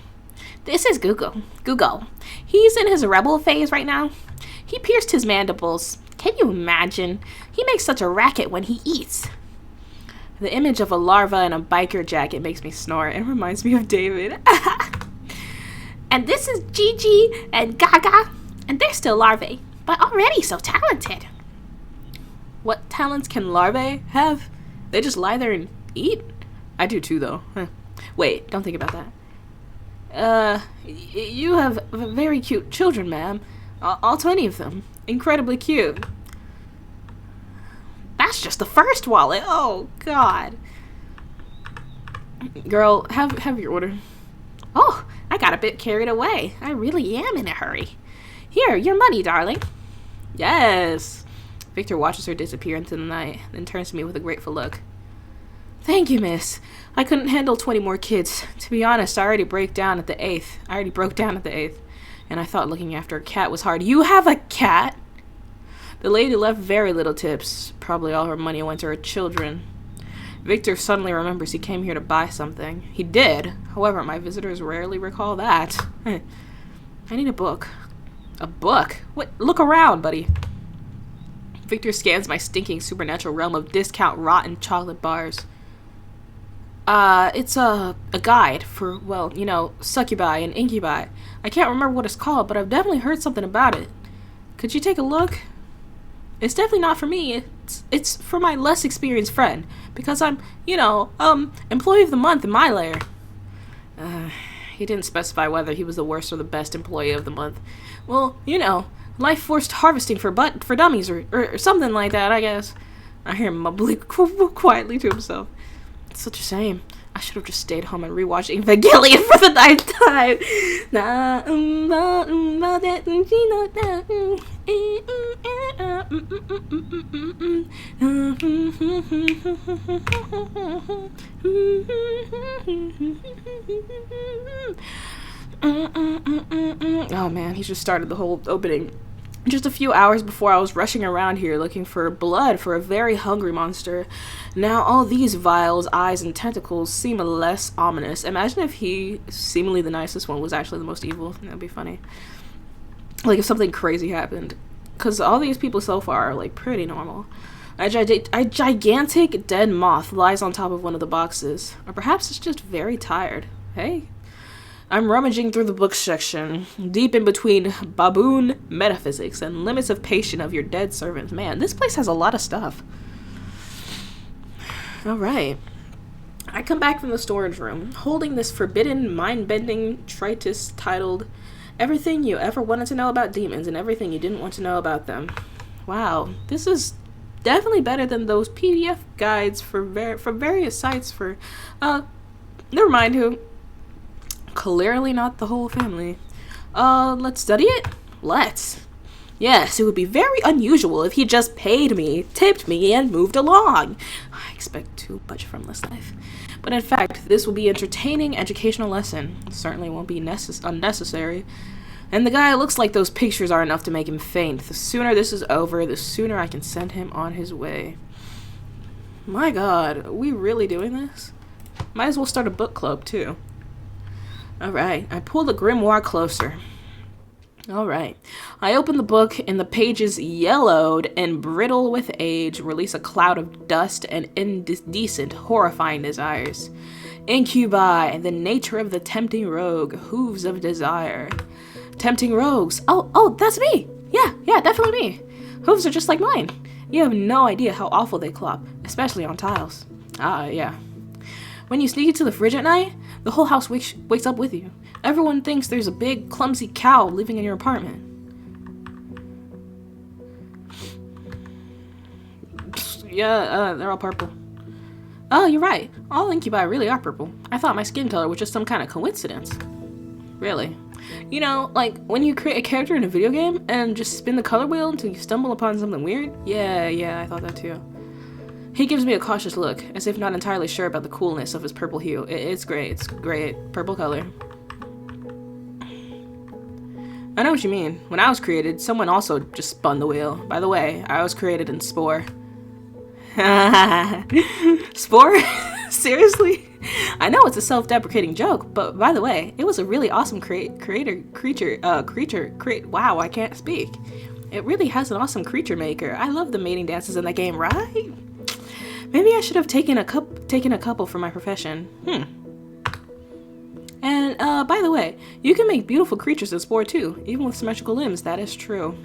This is Gugu. He's in his rebel phase right now. He pierced his mandibles. Can you imagine? He makes such a racket when he eats. The image of a larva in a biker jacket makes me snort and reminds me of David. And this is Gigi and Gaga. And they're still larvae, but already so talented. What talents can larvae have? They just lie there and eat? I do too, though. Wait, don't think about that. You have very cute children, ma'am. All 20 of them. Incredibly cute. That's just the first wallet. Oh, God. Girl, have your order. Oh, I got a bit carried away. I really am in a hurry. Here, your money, darling. Yes. Victor watches her disappear into the night, then turns to me with a grateful look. Thank you, miss. I couldn't handle 20 more kids. To be honest, I already broke down at the 8th. And I thought looking after a cat was hard. You have a cat? The lady left very little tips. Probably all her money went to her children. Victor suddenly remembers he came here to buy something. He did. However, my visitors rarely recall that. I need a book. A book? What? Look around, buddy. Victor scans my stinking supernatural realm of discount rotten chocolate bars. It's a guide for, well, you know, succubi and incubi. I can't remember what it's called, but I've definitely heard something about it. Could you take a look? It's definitely not for me. It's for my less experienced friend, because I'm, you know, employee of the month in my lair. He didn't specify whether he was the worst or the best employee of the month. Well, you know, life forced harvesting for dummies or something like that, I guess. I hear him mumbling quietly to himself. It's such a shame. I should have just stayed home and rewatched Evangelion for the 9th time. Oh man, he just started the whole opening. Just a few hours before, I was rushing around here looking for blood for a very hungry monster. Now all these vials, eyes, and tentacles seem less ominous. Imagine if he, seemingly the nicest one, was actually the most evil. That'd be funny. Like if something crazy happened. Because all these people so far are like pretty normal. A gigantic dead moth lies on top of one of the boxes. Or perhaps it's just very tired. Hey. I'm rummaging through the books section, deep in between baboon metaphysics and limits of patience of your dead servant. Man, this place has a lot of stuff. All right. I come back from the storage room, holding this forbidden, mind-bending treatise titled Everything You Ever Wanted to Know About Demons and Everything You Didn't Want to Know About Them. Wow, this is definitely better than those PDF guides from various sites for, never mind who. Clearly not the whole family. Let's study it? Let's. Yes, it would be very unusual if he just paid me, tipped me, and moved along. I expect too much from this life. But in fact, this will be an entertaining educational lesson. It certainly won't be unnecessary. And the guy looks like those pictures are enough to make him faint. The sooner this is over, the sooner I can send him on his way. My god, are we really doing this? Might as well start a book club, too. Alright, I pull the grimoire closer. Alright, I open the book and the pages, yellowed and brittle with age, release a cloud of dust and indecent, horrifying desires. Incubi, the nature of the tempting rogue, hooves of desire. Tempting rogues. Oh, that's me! Yeah, definitely me. Hooves are just like mine. You have no idea how awful they clop, especially on tiles. Yeah. When you sneak into the fridge at night, the whole house wakes up with you. Everyone thinks there's a big, clumsy cow living in your apartment. Yeah, they're all purple. Oh, you're right. All incubi really are purple. I thought my skin color was just some kind of coincidence. Really. You know, like, when you create a character in a video game and just spin the color wheel until you stumble upon something weird? Yeah, I thought that too. He gives me a cautious look, as if not entirely sure about the coolness of his purple hue. It's great. Purple color. I know what you mean. When I was created, someone also just spun the wheel. By the way, I was created in Spore. Spore? Seriously? I know it's a self-deprecating joke, but by the way, it was a really awesome creature. Wow, I can't speak. It really has an awesome creature maker. I love the mating dances in that game, right? Maybe I should have taken a couple for my profession. And, by the way, you can make beautiful creatures in Spore too, even with symmetrical limbs, that is true.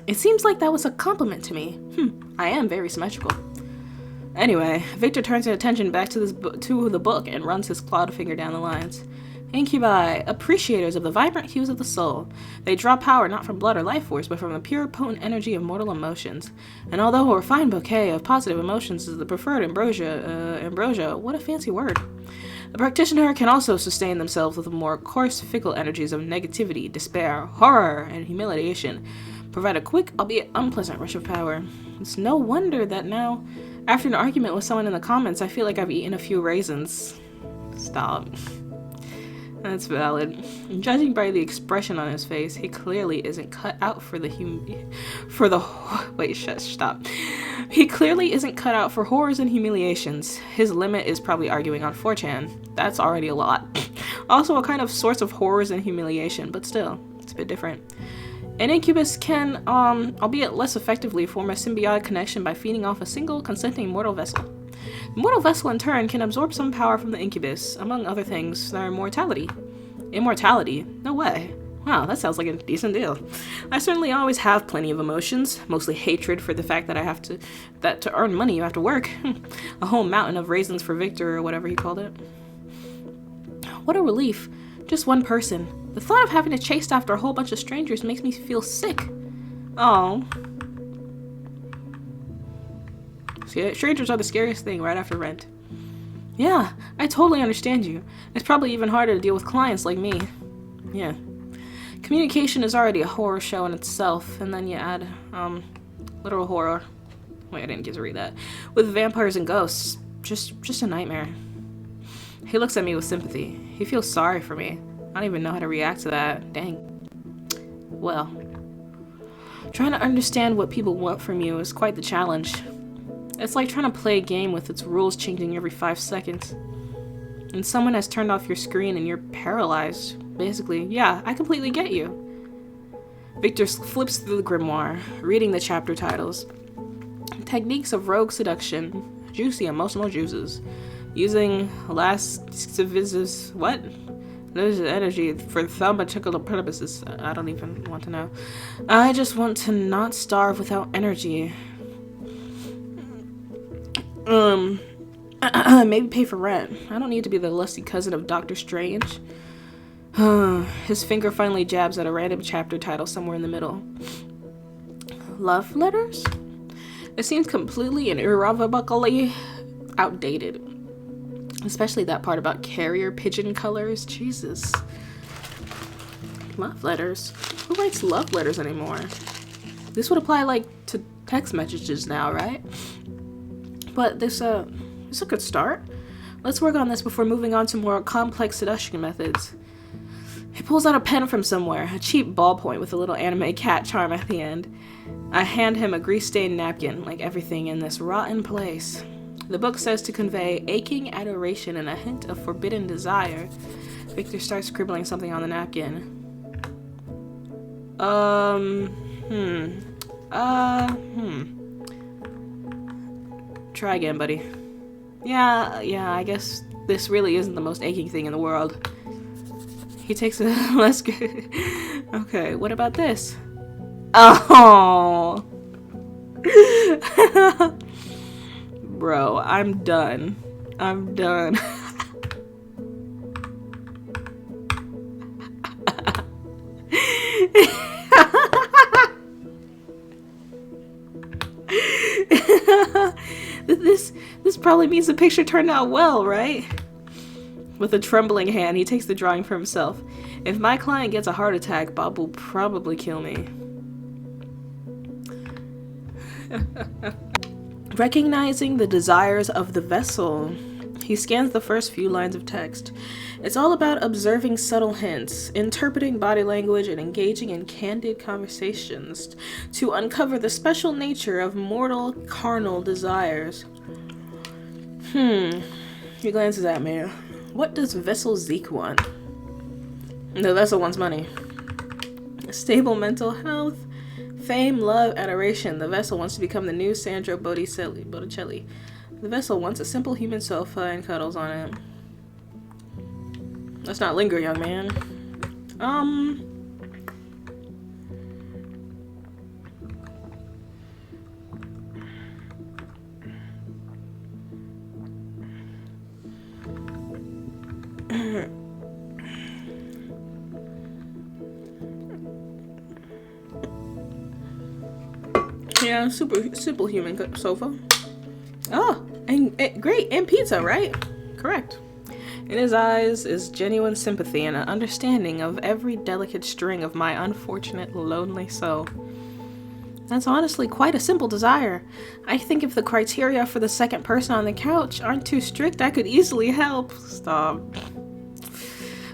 It seems like that was a compliment to me. I am very symmetrical. Anyway, Victor turns his attention back to the book and runs his clawed finger down the lines. Incubi, appreciators of the vibrant hues of the soul. They draw power not from blood or life force, but from the pure, potent energy of mortal emotions. And although a refined bouquet of positive emotions is the preferred ambrosia, what a fancy word. The practitioner can also sustain themselves with the more coarse, fickle energies of negativity, despair, horror, and humiliation, provide a quick, albeit unpleasant rush of power. It's no wonder that now, after an argument with someone in the comments, I feel like I've eaten a few raisins. Stop. That's valid. Judging by the expression on his face, he clearly isn't cut out stop. He clearly isn't cut out for horrors and humiliations. His limit is probably arguing on 4chan. That's already a lot. Also a kind of source of horrors and humiliation, but still, it's a bit different. An incubus can, albeit less effectively, form a symbiotic connection by feeding off a single consenting mortal vessel. The mortal vessel, in turn, can absorb some power from the incubus, among other things, their mortality. Immortality? No way. Wow, that sounds like a decent deal. I certainly always have plenty of emotions, mostly hatred for the fact that to earn money you have to work. A whole mountain of raisins for Victor, or whatever he called it. What a relief. Just one person. The thought of having to chase after a whole bunch of strangers makes me feel sick. Oh. See, strangers are the scariest thing right after rent. Yeah, I totally understand you. It's probably even harder to deal with clients like me. Yeah. Communication is already a horror show in itself, and then you add, literal horror. Wait, I didn't get to read that. With vampires and ghosts. Just a nightmare. He looks at me with sympathy. He feels sorry for me. I don't even know how to react to that. Dang. Well. Trying to understand what people want from you is quite the challenge. It's like trying to play a game with its rules changing every 5 seconds. And someone has turned off your screen and you're paralyzed. Basically, yeah, I completely get you. Victor flips through the grimoire, reading the chapter titles. Techniques of rogue seduction. Juicy emotional juices. Using There's energy for thaumaturgical purposes. I don't even want to know. I just want to not starve without energy. Maybe pay for rent. I don't need to be the lusty cousin of Doctor Strange. His finger finally jabs at a random chapter title somewhere in the middle. Love letters? It seems completely and irrevocably outdated. Especially that part about carrier pigeon colors. Jesus. Love letters? Who writes love letters anymore? This would apply, like, to text messages now, right? But this a good start. Let's work on this before moving on to more complex seduction methods. He pulls out a pen from somewhere, a cheap ballpoint with a little anime cat charm at the end. I hand him a grease-stained napkin, like everything in this rotten place. The book says to convey aching adoration and a hint of forbidden desire. Victor starts scribbling something on the napkin. Try again, buddy. Yeah, I guess this really isn't the most aching thing in the world. He takes a less good. Okay, what about this? Oh. Bro, I'm done. This probably means the picture turned out well, right? With a trembling hand, he takes the drawing for himself. If my client gets a heart attack, Bob will probably kill me. Recognizing the desires of the vessel, he scans the first few lines of text. It's all about observing subtle hints, interpreting body language, and engaging in candid conversations to uncover the special nature of mortal carnal desires. He glances at me. What does Vessel Zeke want? The vessel wants money. Stable mental health, fame, love, adoration. The vessel wants to become the new Sandro Botticelli. The vessel wants a simple human sofa and cuddles on it. Let's not linger, young man. Yeah, simple human sofa. Oh, and great, and pizza, right? Correct. In his eyes is genuine sympathy and an understanding of every delicate string of my unfortunate, lonely soul. That's honestly quite a simple desire. I think if the criteria for the second person on the couch aren't too strict, I could easily help. Stop.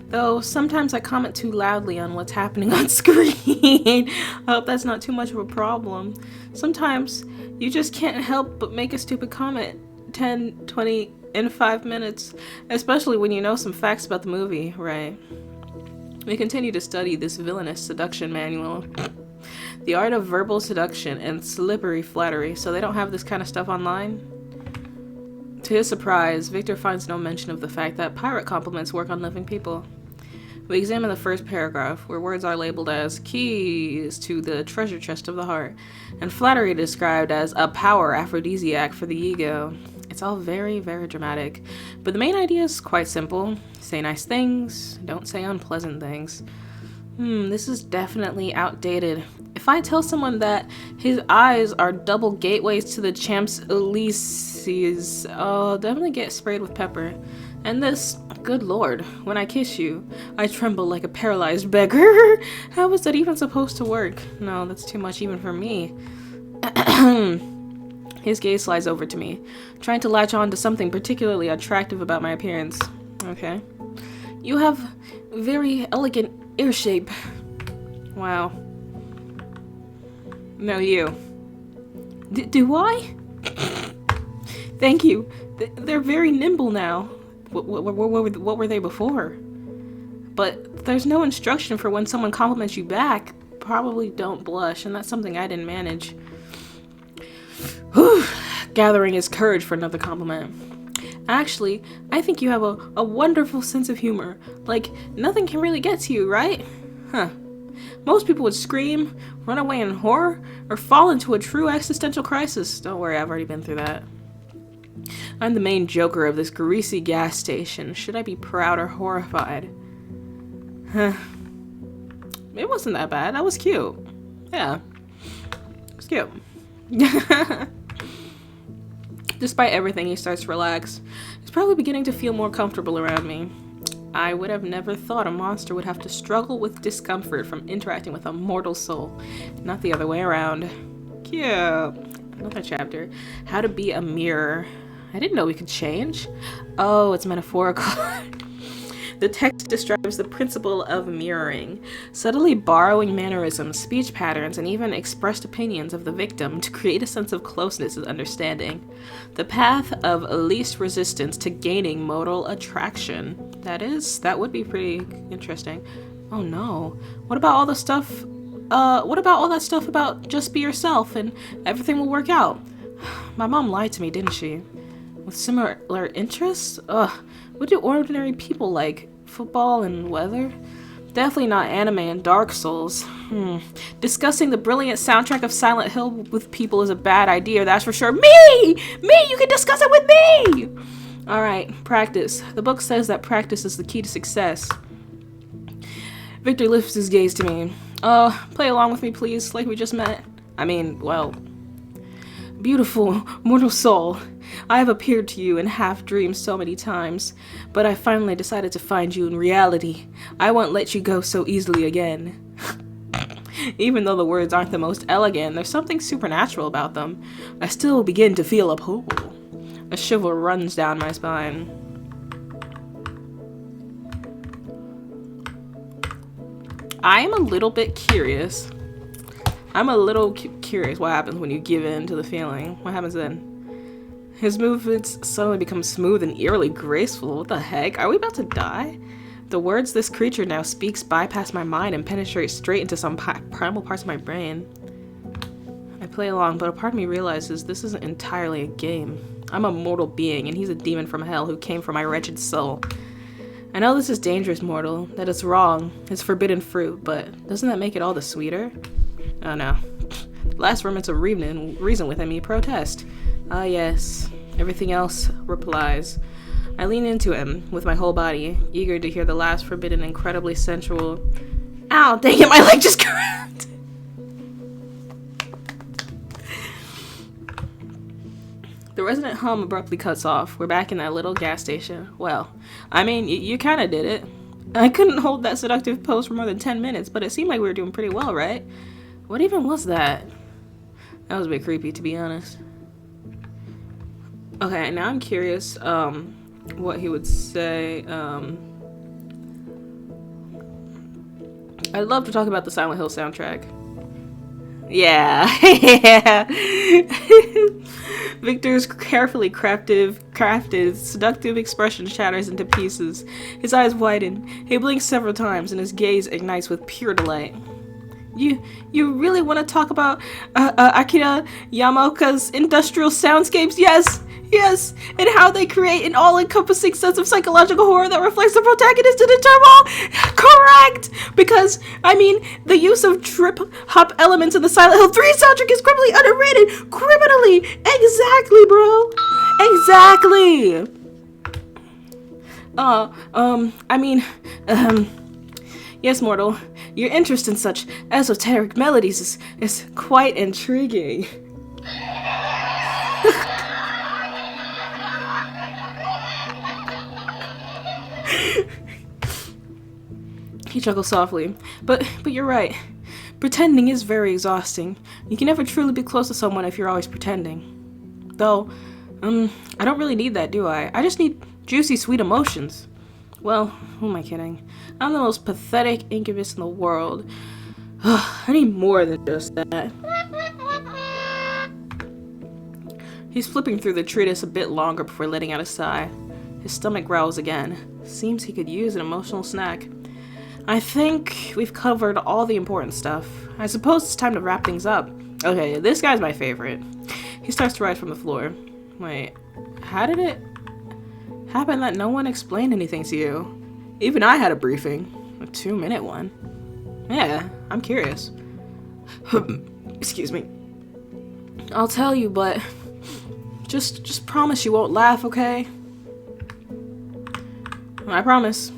Though sometimes I comment too loudly on what's happening on screen. I hope that's not too much of a problem. Sometimes you just can't help but make a stupid comment 10, 20, in 5 minutes, especially when you know some facts about the movie, right? We continue to study this villainous seduction manual. The art of verbal seduction and slippery flattery, so they don't have this kind of stuff online? To his surprise, Victor finds no mention of the fact that pirate compliments work on living people. We examine the first paragraph, where words are labeled as keys to the treasure chest of the heart, and flattery described as a power aphrodisiac for the ego. It's all very, very dramatic, but the main idea is quite simple. Say nice things, don't say unpleasant things. This is definitely outdated. If I tell someone that his eyes are double gateways to the Champs-Elysees, I'll definitely get sprayed with pepper. And this, good lord, when I kiss you, I tremble like a paralyzed beggar. How is that even supposed to work? No, that's too much even for me. His gaze slides over to me, trying to latch on to something particularly attractive about my appearance. Okay. You have very elegant ear shape. Wow. No, you. Do I? Thank you. They're very nimble now. What were they before? But there's no instruction for when someone compliments you back. Probably don't blush, and that's something I didn't manage. Whew. Gathering his courage for another compliment. Actually, I think you have a wonderful sense of humor. Like, nothing can really get to you, right? Huh. Most people would scream, run away in horror, or fall into a true existential crisis. Don't worry, I've already been through that. I'm the main joker of this greasy gas station. Should I be proud or horrified? Huh. It wasn't that bad. That was cute. Yeah. It was cute. Despite everything, he starts to relax. He's probably beginning to feel more comfortable around me. I would have never thought a monster would have to struggle with discomfort from interacting with a mortal soul, not the other way around. Cute. Another chapter. How to be a mirror. I didn't know we could change. Oh, it's metaphorical. The text describes the principle of mirroring, subtly borrowing mannerisms, speech patterns, and even expressed opinions of the victim to create a sense of closeness and understanding. The path of least resistance to gaining modal attraction. That would be pretty interesting. Oh no. What about all that stuff about just be yourself and everything will work out? My mom lied to me, didn't she? With similar interests? Ugh. What do ordinary people like? Football and weather? Definitely not anime and Dark Souls. Discussing the brilliant soundtrack of Silent Hill with people is a bad idea, that's for sure. Me! You can discuss it with me! Alright, practice. The book says that practice is the key to success. Victor lifts his gaze to me. Play along with me, please, like we just met. Beautiful, mortal soul. I have appeared to you in half dreams so many times, but I finally decided to find you in reality. I won't let you go so easily again. Even though the words aren't the most elegant, there's something supernatural about them. I still begin to feel a pull. A shiver runs down my spine. I am a little bit curious. Curious what happens when you give in to the feeling. What happens then? His movements suddenly become smooth and eerily graceful. What the heck? Are we about to die? The words this creature now speaks bypass my mind and penetrate straight into some primal parts of my brain. I play along, but a part of me realizes this isn't entirely a game. I'm a mortal being, and he's a demon from hell who came for my wretched soul. I know this is dangerous, mortal, that it's wrong, it's forbidden fruit, but doesn't that make it all the sweeter? Oh no. Last remnants of reason within me protest. Ah yes. Everything else replies. I lean into him with my whole body, eager to hear the last forbidden, incredibly sensual... Ow, dang it, my leg just cracked! The resonant hum abruptly cuts off. We're back in that little gas station. Well, I mean, you kinda did it. I couldn't hold that seductive pose for more than 10 minutes, but it seemed like we were doing pretty well, right? What even was that? That was a bit creepy, to be honest. Okay, now I'm curious, what he would say. I'd love to talk about the Silent Hill soundtrack. Yeah. Yeah. Victor's carefully crafted, seductive expression shatters into pieces. His eyes widen. He blinks several times, and his gaze ignites with pure delight. You really want to talk about Akira Yamaoka's industrial soundscapes? Yes, and how they create an all-encompassing sense of psychological horror that reflects the protagonist in a turmoil? Correct! Because, I mean, the use of trip-hop elements in the Silent Hill 3 soundtrack is criminally underrated! Criminally! Exactly, bro! Exactly! Yes, mortal, your interest in such esoteric melodies is quite intriguing. He chuckles softly. But you're right. Pretending is very exhausting. You can never truly be close to someone if you're always pretending. Though, I don't really need that, do I? I just need juicy, sweet emotions. Well, who am I kidding? I'm the most pathetic incubus in the world. I need more than just that. He's flipping through the treatise a bit longer before letting out a sigh. His stomach growls again. Seems he could use an emotional snack. I think we've covered all the important stuff. I suppose it's time to wrap things up. Okay, this guy's my favorite. He starts to rise from the floor. Wait, how did it happen that no one explained anything to you? Even I had a briefing. A 2-minute one. Yeah, I'm curious. Excuse me. I'll tell you, but Just promise you won't laugh, okay? I promise.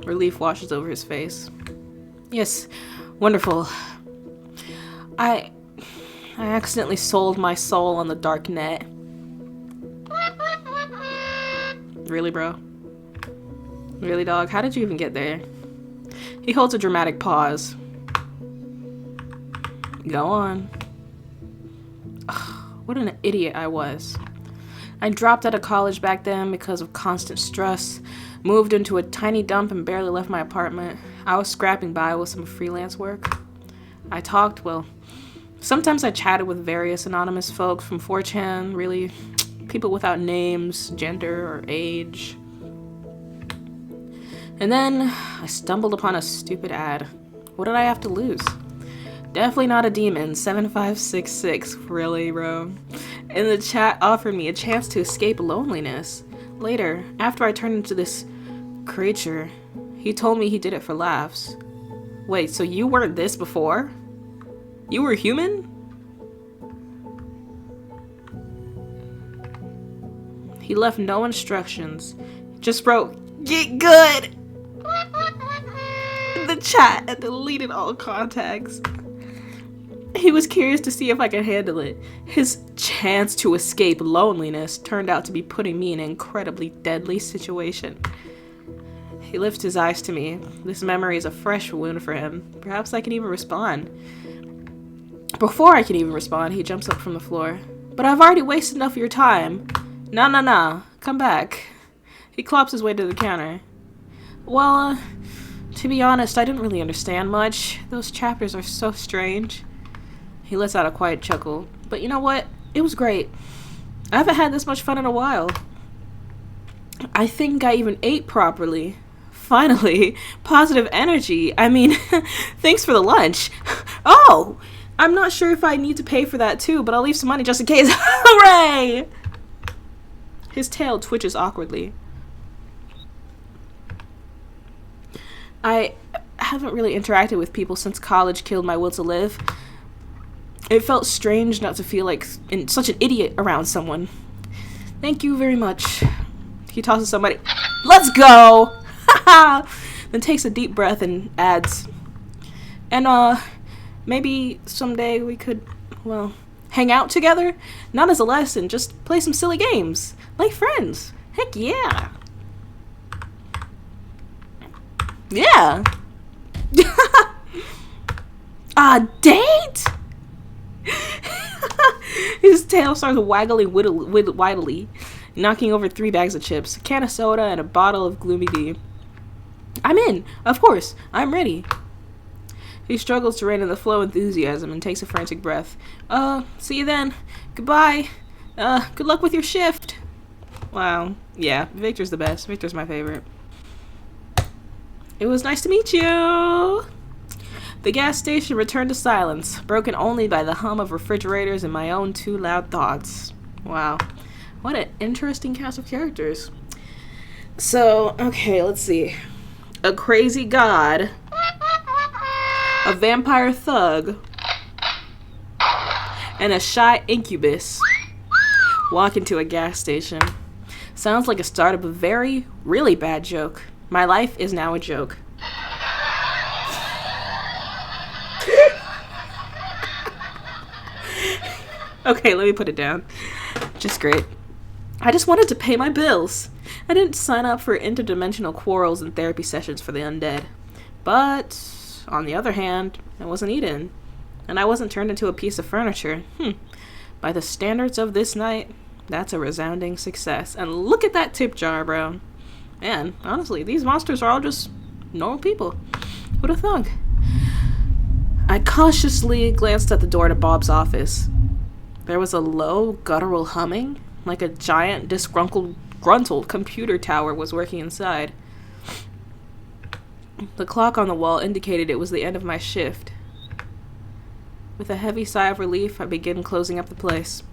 Relief washes over his face. Yes, wonderful. I accidentally sold my soul on the dark net. Really, bro? Really, dog? How did you even get there? He holds a dramatic pause. Go on. Ugh, what an idiot I was. I dropped out of college back then because of constant stress, moved into a tiny dump and barely left my apartment. I was scrapping by with some freelance work. I talked, well, sometimes I chatted with various anonymous folks from 4chan, really people without names, gender, or age. And then I stumbled upon a stupid ad. What did I have to lose? Definitely not a demon. 7566. Really, bro? And the chat offered me a chance to escape loneliness. Later, after I turned into this creature, he told me he did it for laughs. Wait, so you weren't this before? You were human? He left no instructions. Just wrote, "Get good!" in the chat and deleted all contacts. He was curious to see if I could handle it. His chance to escape loneliness turned out to be putting me in an incredibly deadly situation. He lifts his eyes to me. This memory is a fresh wound for him. Perhaps I can even respond. Before I can even respond, he jumps up from the floor. But I've already wasted enough of your time. Nah. Come back. He clops his way to the counter. Well, to be honest, I didn't really understand much. Those chapters are so strange. He lets out a quiet chuckle. But you know what? It was great. I haven't had this much fun in a while. I think I even ate properly. Finally, positive energy. I mean, thanks for the lunch. Oh, I'm not sure if I need to pay for that too, but I'll leave some money just in case. Hooray! His tail twitches awkwardly. I haven't really interacted with people since college killed my will to live. It felt strange not to feel like such an idiot around someone. Thank you very much. He tosses somebody. Let's go! Then takes a deep breath and adds, and maybe someday we could, well, hang out together? Not as a lesson, just play some silly games. Like friends. Heck yeah. Yeah. A date? His tail starts waggling widely, knocking over 3 bags of chips, a can of soda, and a bottle of gloomy tea. I'm in. Of course. I'm ready. He struggles to rein in the flow of enthusiasm and takes a frantic breath. See you then. Goodbye. Good luck with your shift. Wow. Yeah, Victor's the best. Victor's my favorite. It was nice to meet you. The gas station returned to silence, broken only by the hum of refrigerators and my own 2 loud thoughts. Wow. What an interesting cast of characters. So, okay, let's see. A crazy god, a vampire thug, and a shy incubus walk into a gas station. Sounds like a start of a very, really bad joke. My life is now a joke. Okay, let me put it down. Just great. I just wanted to pay my bills. I didn't sign up for interdimensional quarrels and therapy sessions for the undead. But, on the other hand, I wasn't eaten. And I wasn't turned into a piece of furniture. By the standards of this night, that's a resounding success. And look at that tip jar, bro. Man, honestly, these monsters are all just normal people. Who'd have thunk? I cautiously glanced at the door to Bob's office. There was a low, guttural humming, like a giant, disgruntled computer tower was working inside. The clock on the wall indicated it was the end of my shift. With a heavy sigh of relief, I began closing up the place.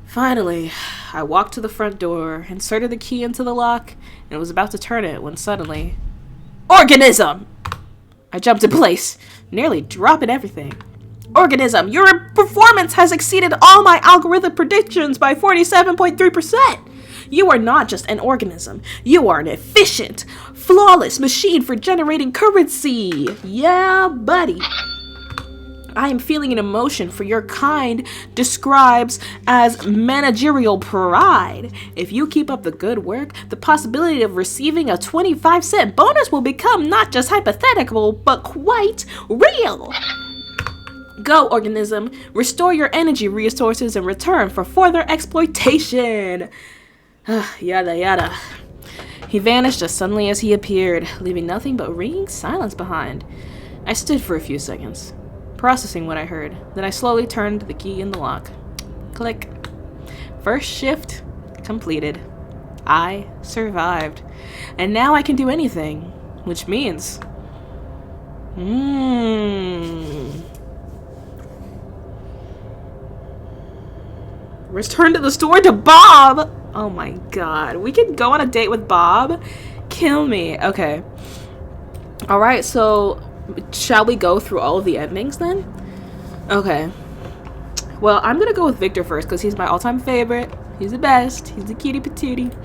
Finally, I walked to the front door, inserted the key into the lock, and was about to turn it when suddenly... Organism! I jumped in place, nearly dropping everything. organism. Your performance has exceeded all my algorithm predictions by 47.3%. You are not just an organism. You are an efficient, flawless machine for generating currency. Yeah, buddy. I am feeling an emotion for your kind describes as managerial pride. If you keep up the good work, the possibility of receiving a 25-cent bonus will become not just hypothetical, but quite real. Go, organism. Restore your energy resources in return for further exploitation. Yada yada. He vanished as suddenly as he appeared, leaving nothing but ringing silence behind. I stood for a few seconds, processing what I heard. Then I slowly turned the key in the lock. Click. First shift completed. I survived. And now I can do anything, which means... Return to the store to Bob! Oh my god. We can go on a date with Bob? Kill me. Okay. Alright, so shall we go through all of the endings then? Okay. Well, I'm gonna go with Victor first because he's my all-time favorite. He's the best. He's the cutie patootie.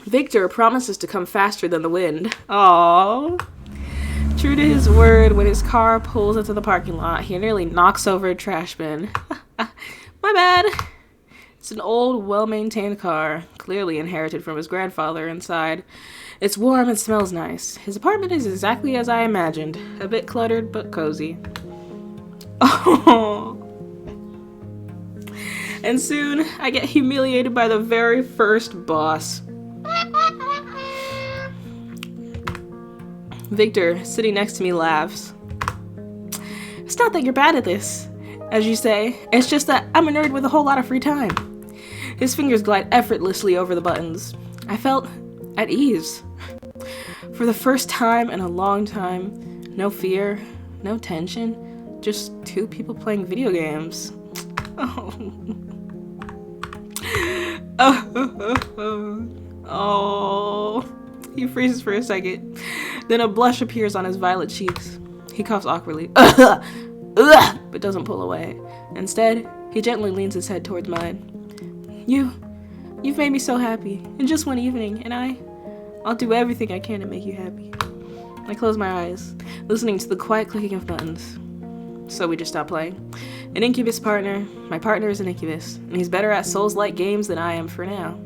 Victor promises to come faster than the wind. Aww. True to his word, when his car pulls into the parking lot, he nearly knocks over a trash bin. My bad. It's an old, well-maintained car, clearly inherited from his grandfather inside. It's warm and smells nice. His apartment is exactly as I imagined. A bit cluttered, but cozy. Oh. And soon, I get humiliated by the very first boss. Victor, sitting next to me, laughs. It's not that you're bad at this, as you say. It's just that I'm a nerd with a whole lot of free time. His fingers glide effortlessly over the buttons. I felt at ease. For the first time in a long time, no fear, no tension, just two people playing video games. Oh. Oh. He freezes for a second. Then a blush appears on his violet cheeks. He coughs awkwardly, but doesn't pull away. Instead, he gently leans his head towards mine. You've made me so happy in just one evening, and I'll do everything I can to make you happy. I close my eyes, listening to the quiet clicking of buttons. So we just stopped playing. An incubus partner. My partner is an incubus, and he's better at Souls-like games than I am for now.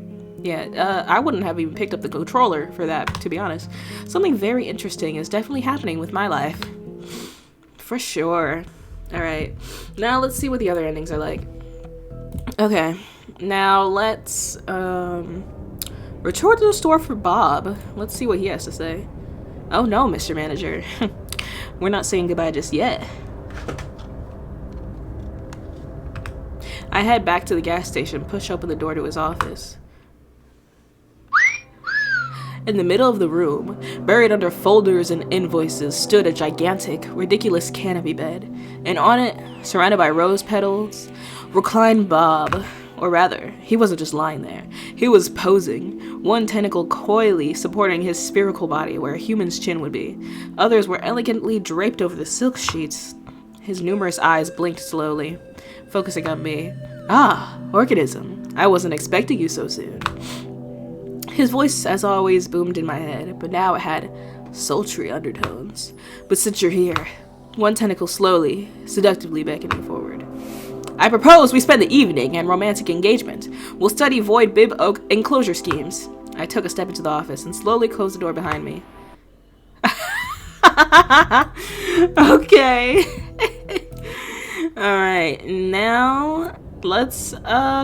Yeah, I wouldn't have even picked up the controller for that, to be honest. Something very interesting is definitely happening with my life. For sure. Alright, now let's see what the other endings are like. Okay, now let's, return to the store for Bob. Let's see what he has to say. Oh no, Mr. Manager. We're not saying goodbye just yet. I head back to the gas station, push open the door to his office. In the middle of the room, buried under folders and invoices, stood a gigantic, ridiculous canopy bed, and on it, surrounded by rose petals, reclined Bob. Or rather, he wasn't just lying there. He was posing, one tentacle coyly supporting his spherical body where a human's chin would be. Others were elegantly draped over the silk sheets. His numerous eyes blinked slowly, focusing on me. Ah, organism. I wasn't expecting you so soon. His voice, as always, boomed in my head, but now it had sultry undertones. But since you're here, one tentacle slowly, seductively beckoning forward. I propose we spend the evening in romantic engagement. We'll study void bib oak enclosure schemes. I took a step into the office and slowly closed the door behind me. Okay. Alright, now let's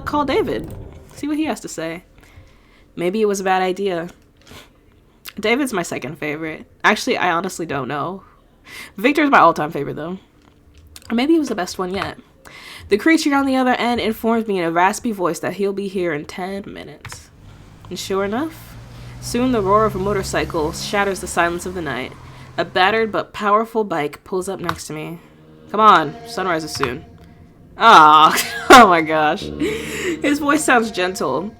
call David. See what he has to say. Maybe it was a bad idea. David's my second favorite. Actually, I honestly don't know. Victor's my all-time favorite, though. Or maybe it was the best one yet. The creature on the other end informs me in a raspy voice that he'll be here in 10 minutes. And sure enough, soon the roar of a motorcycle shatters the silence of the night. A battered but powerful bike pulls up next to me. Come on, sunrise is soon. Ah, oh my gosh. His voice sounds gentle.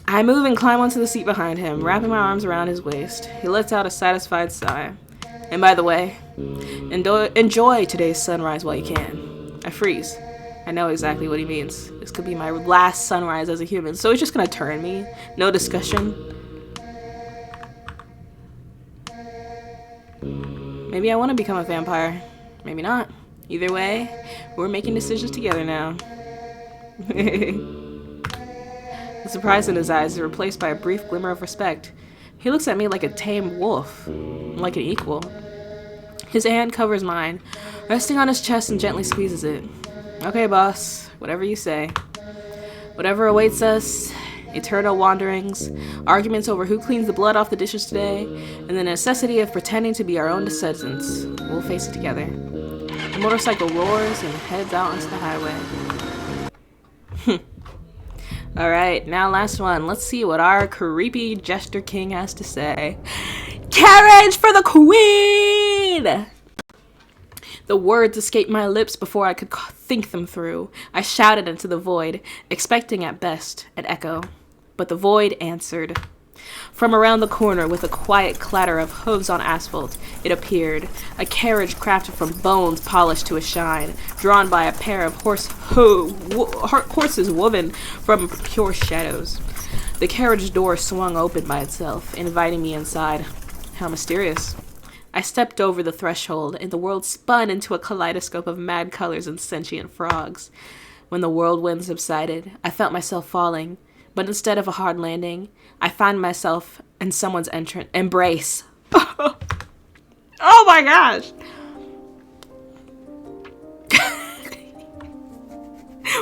I move and climb onto the seat behind him, wrapping my arms around his waist. He lets out a satisfied sigh. And by the way, Enjoy today's sunrise while you can. I freeze. I know exactly what he means. This could be my last sunrise as a human, so he's just gonna turn me. No discussion. Maybe I want to become a vampire. Maybe not. Either way, we're making decisions together now. The surprise in his eyes is replaced by a brief glimmer of respect. He looks at me like a tame wolf, like an equal. His hand covers mine, resting on his chest and gently squeezes it. Okay, boss, whatever you say. Whatever awaits us, eternal wanderings, arguments over who cleans the blood off the dishes today, and the necessity of pretending to be our own descendants. We'll face it together. The motorcycle roars and heads out onto the highway. Alright, now last one. Let's see what our creepy Jester King has to say. Carriage for the Queen! The words escaped my lips before I could think them through. I shouted into the void, expecting at best an echo. But the void answered. From around the corner, with a quiet clatter of hooves on asphalt, it appeared. A carriage crafted from bones polished to a shine, drawn by a pair of horses woven from pure shadows. The carriage door swung open by itself, inviting me inside. How mysterious. I stepped over the threshold, and the world spun into a kaleidoscope of mad colors and sentient frogs. When the whirlwind subsided, I felt myself falling, but instead of a hard landing, I found myself in someone's embrace. Oh my gosh!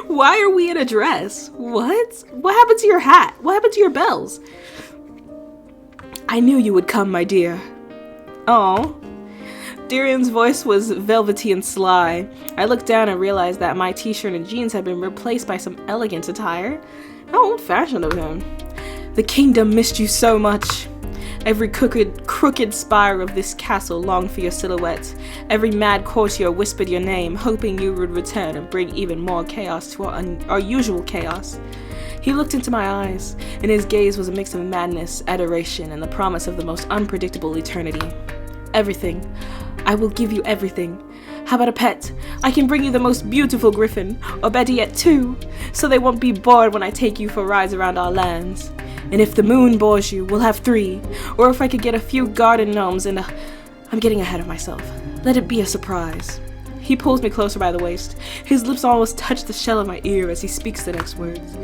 Why are we in a dress? What? What happened to your hat? What happened to your bells? I knew you would come, my dear. Oh. Darian's voice was velvety and sly. I looked down and realized that my t-shirt and jeans had been replaced by some elegant attire. How old-fashioned of him. The kingdom missed you so much. Every crooked spire of this castle longed for your silhouette. Every mad courtier whispered your name, hoping you would return and bring even more chaos to our usual chaos. He looked into my eyes, and his gaze was a mix of madness, adoration, and the promise of the most unpredictable eternity. Everything. I will give you everything. How about a pet? I can bring you the most beautiful griffin, or better yet, two, so they won't be bored when I take you for rides around our lands. And if the moon bores you, we'll have 3. Or if I could get a few garden gnomes and I'm getting ahead of myself. Let it be a surprise. He pulls me closer by the waist. His lips almost touch the shell of my ear as he speaks the next words.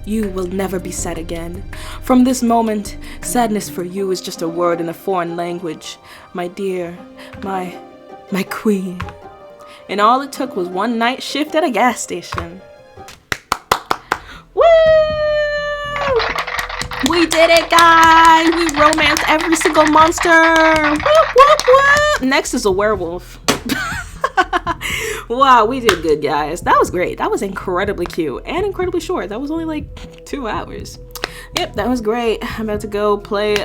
You will never be sad again. From this moment, sadness for you is just a word in a foreign language. My dear, my queen. And all it took was one night shift at a gas station. Woo! We did it, guys! We romanced every single monster! Whoop, whoop, whoop. Next is a werewolf. Wow, we did good, guys. That was great. That was incredibly cute and incredibly short. That was only like 2 hours. Yep, that was great. I'm about to go play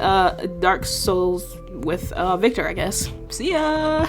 Dark Souls with Victor, I guess. See ya!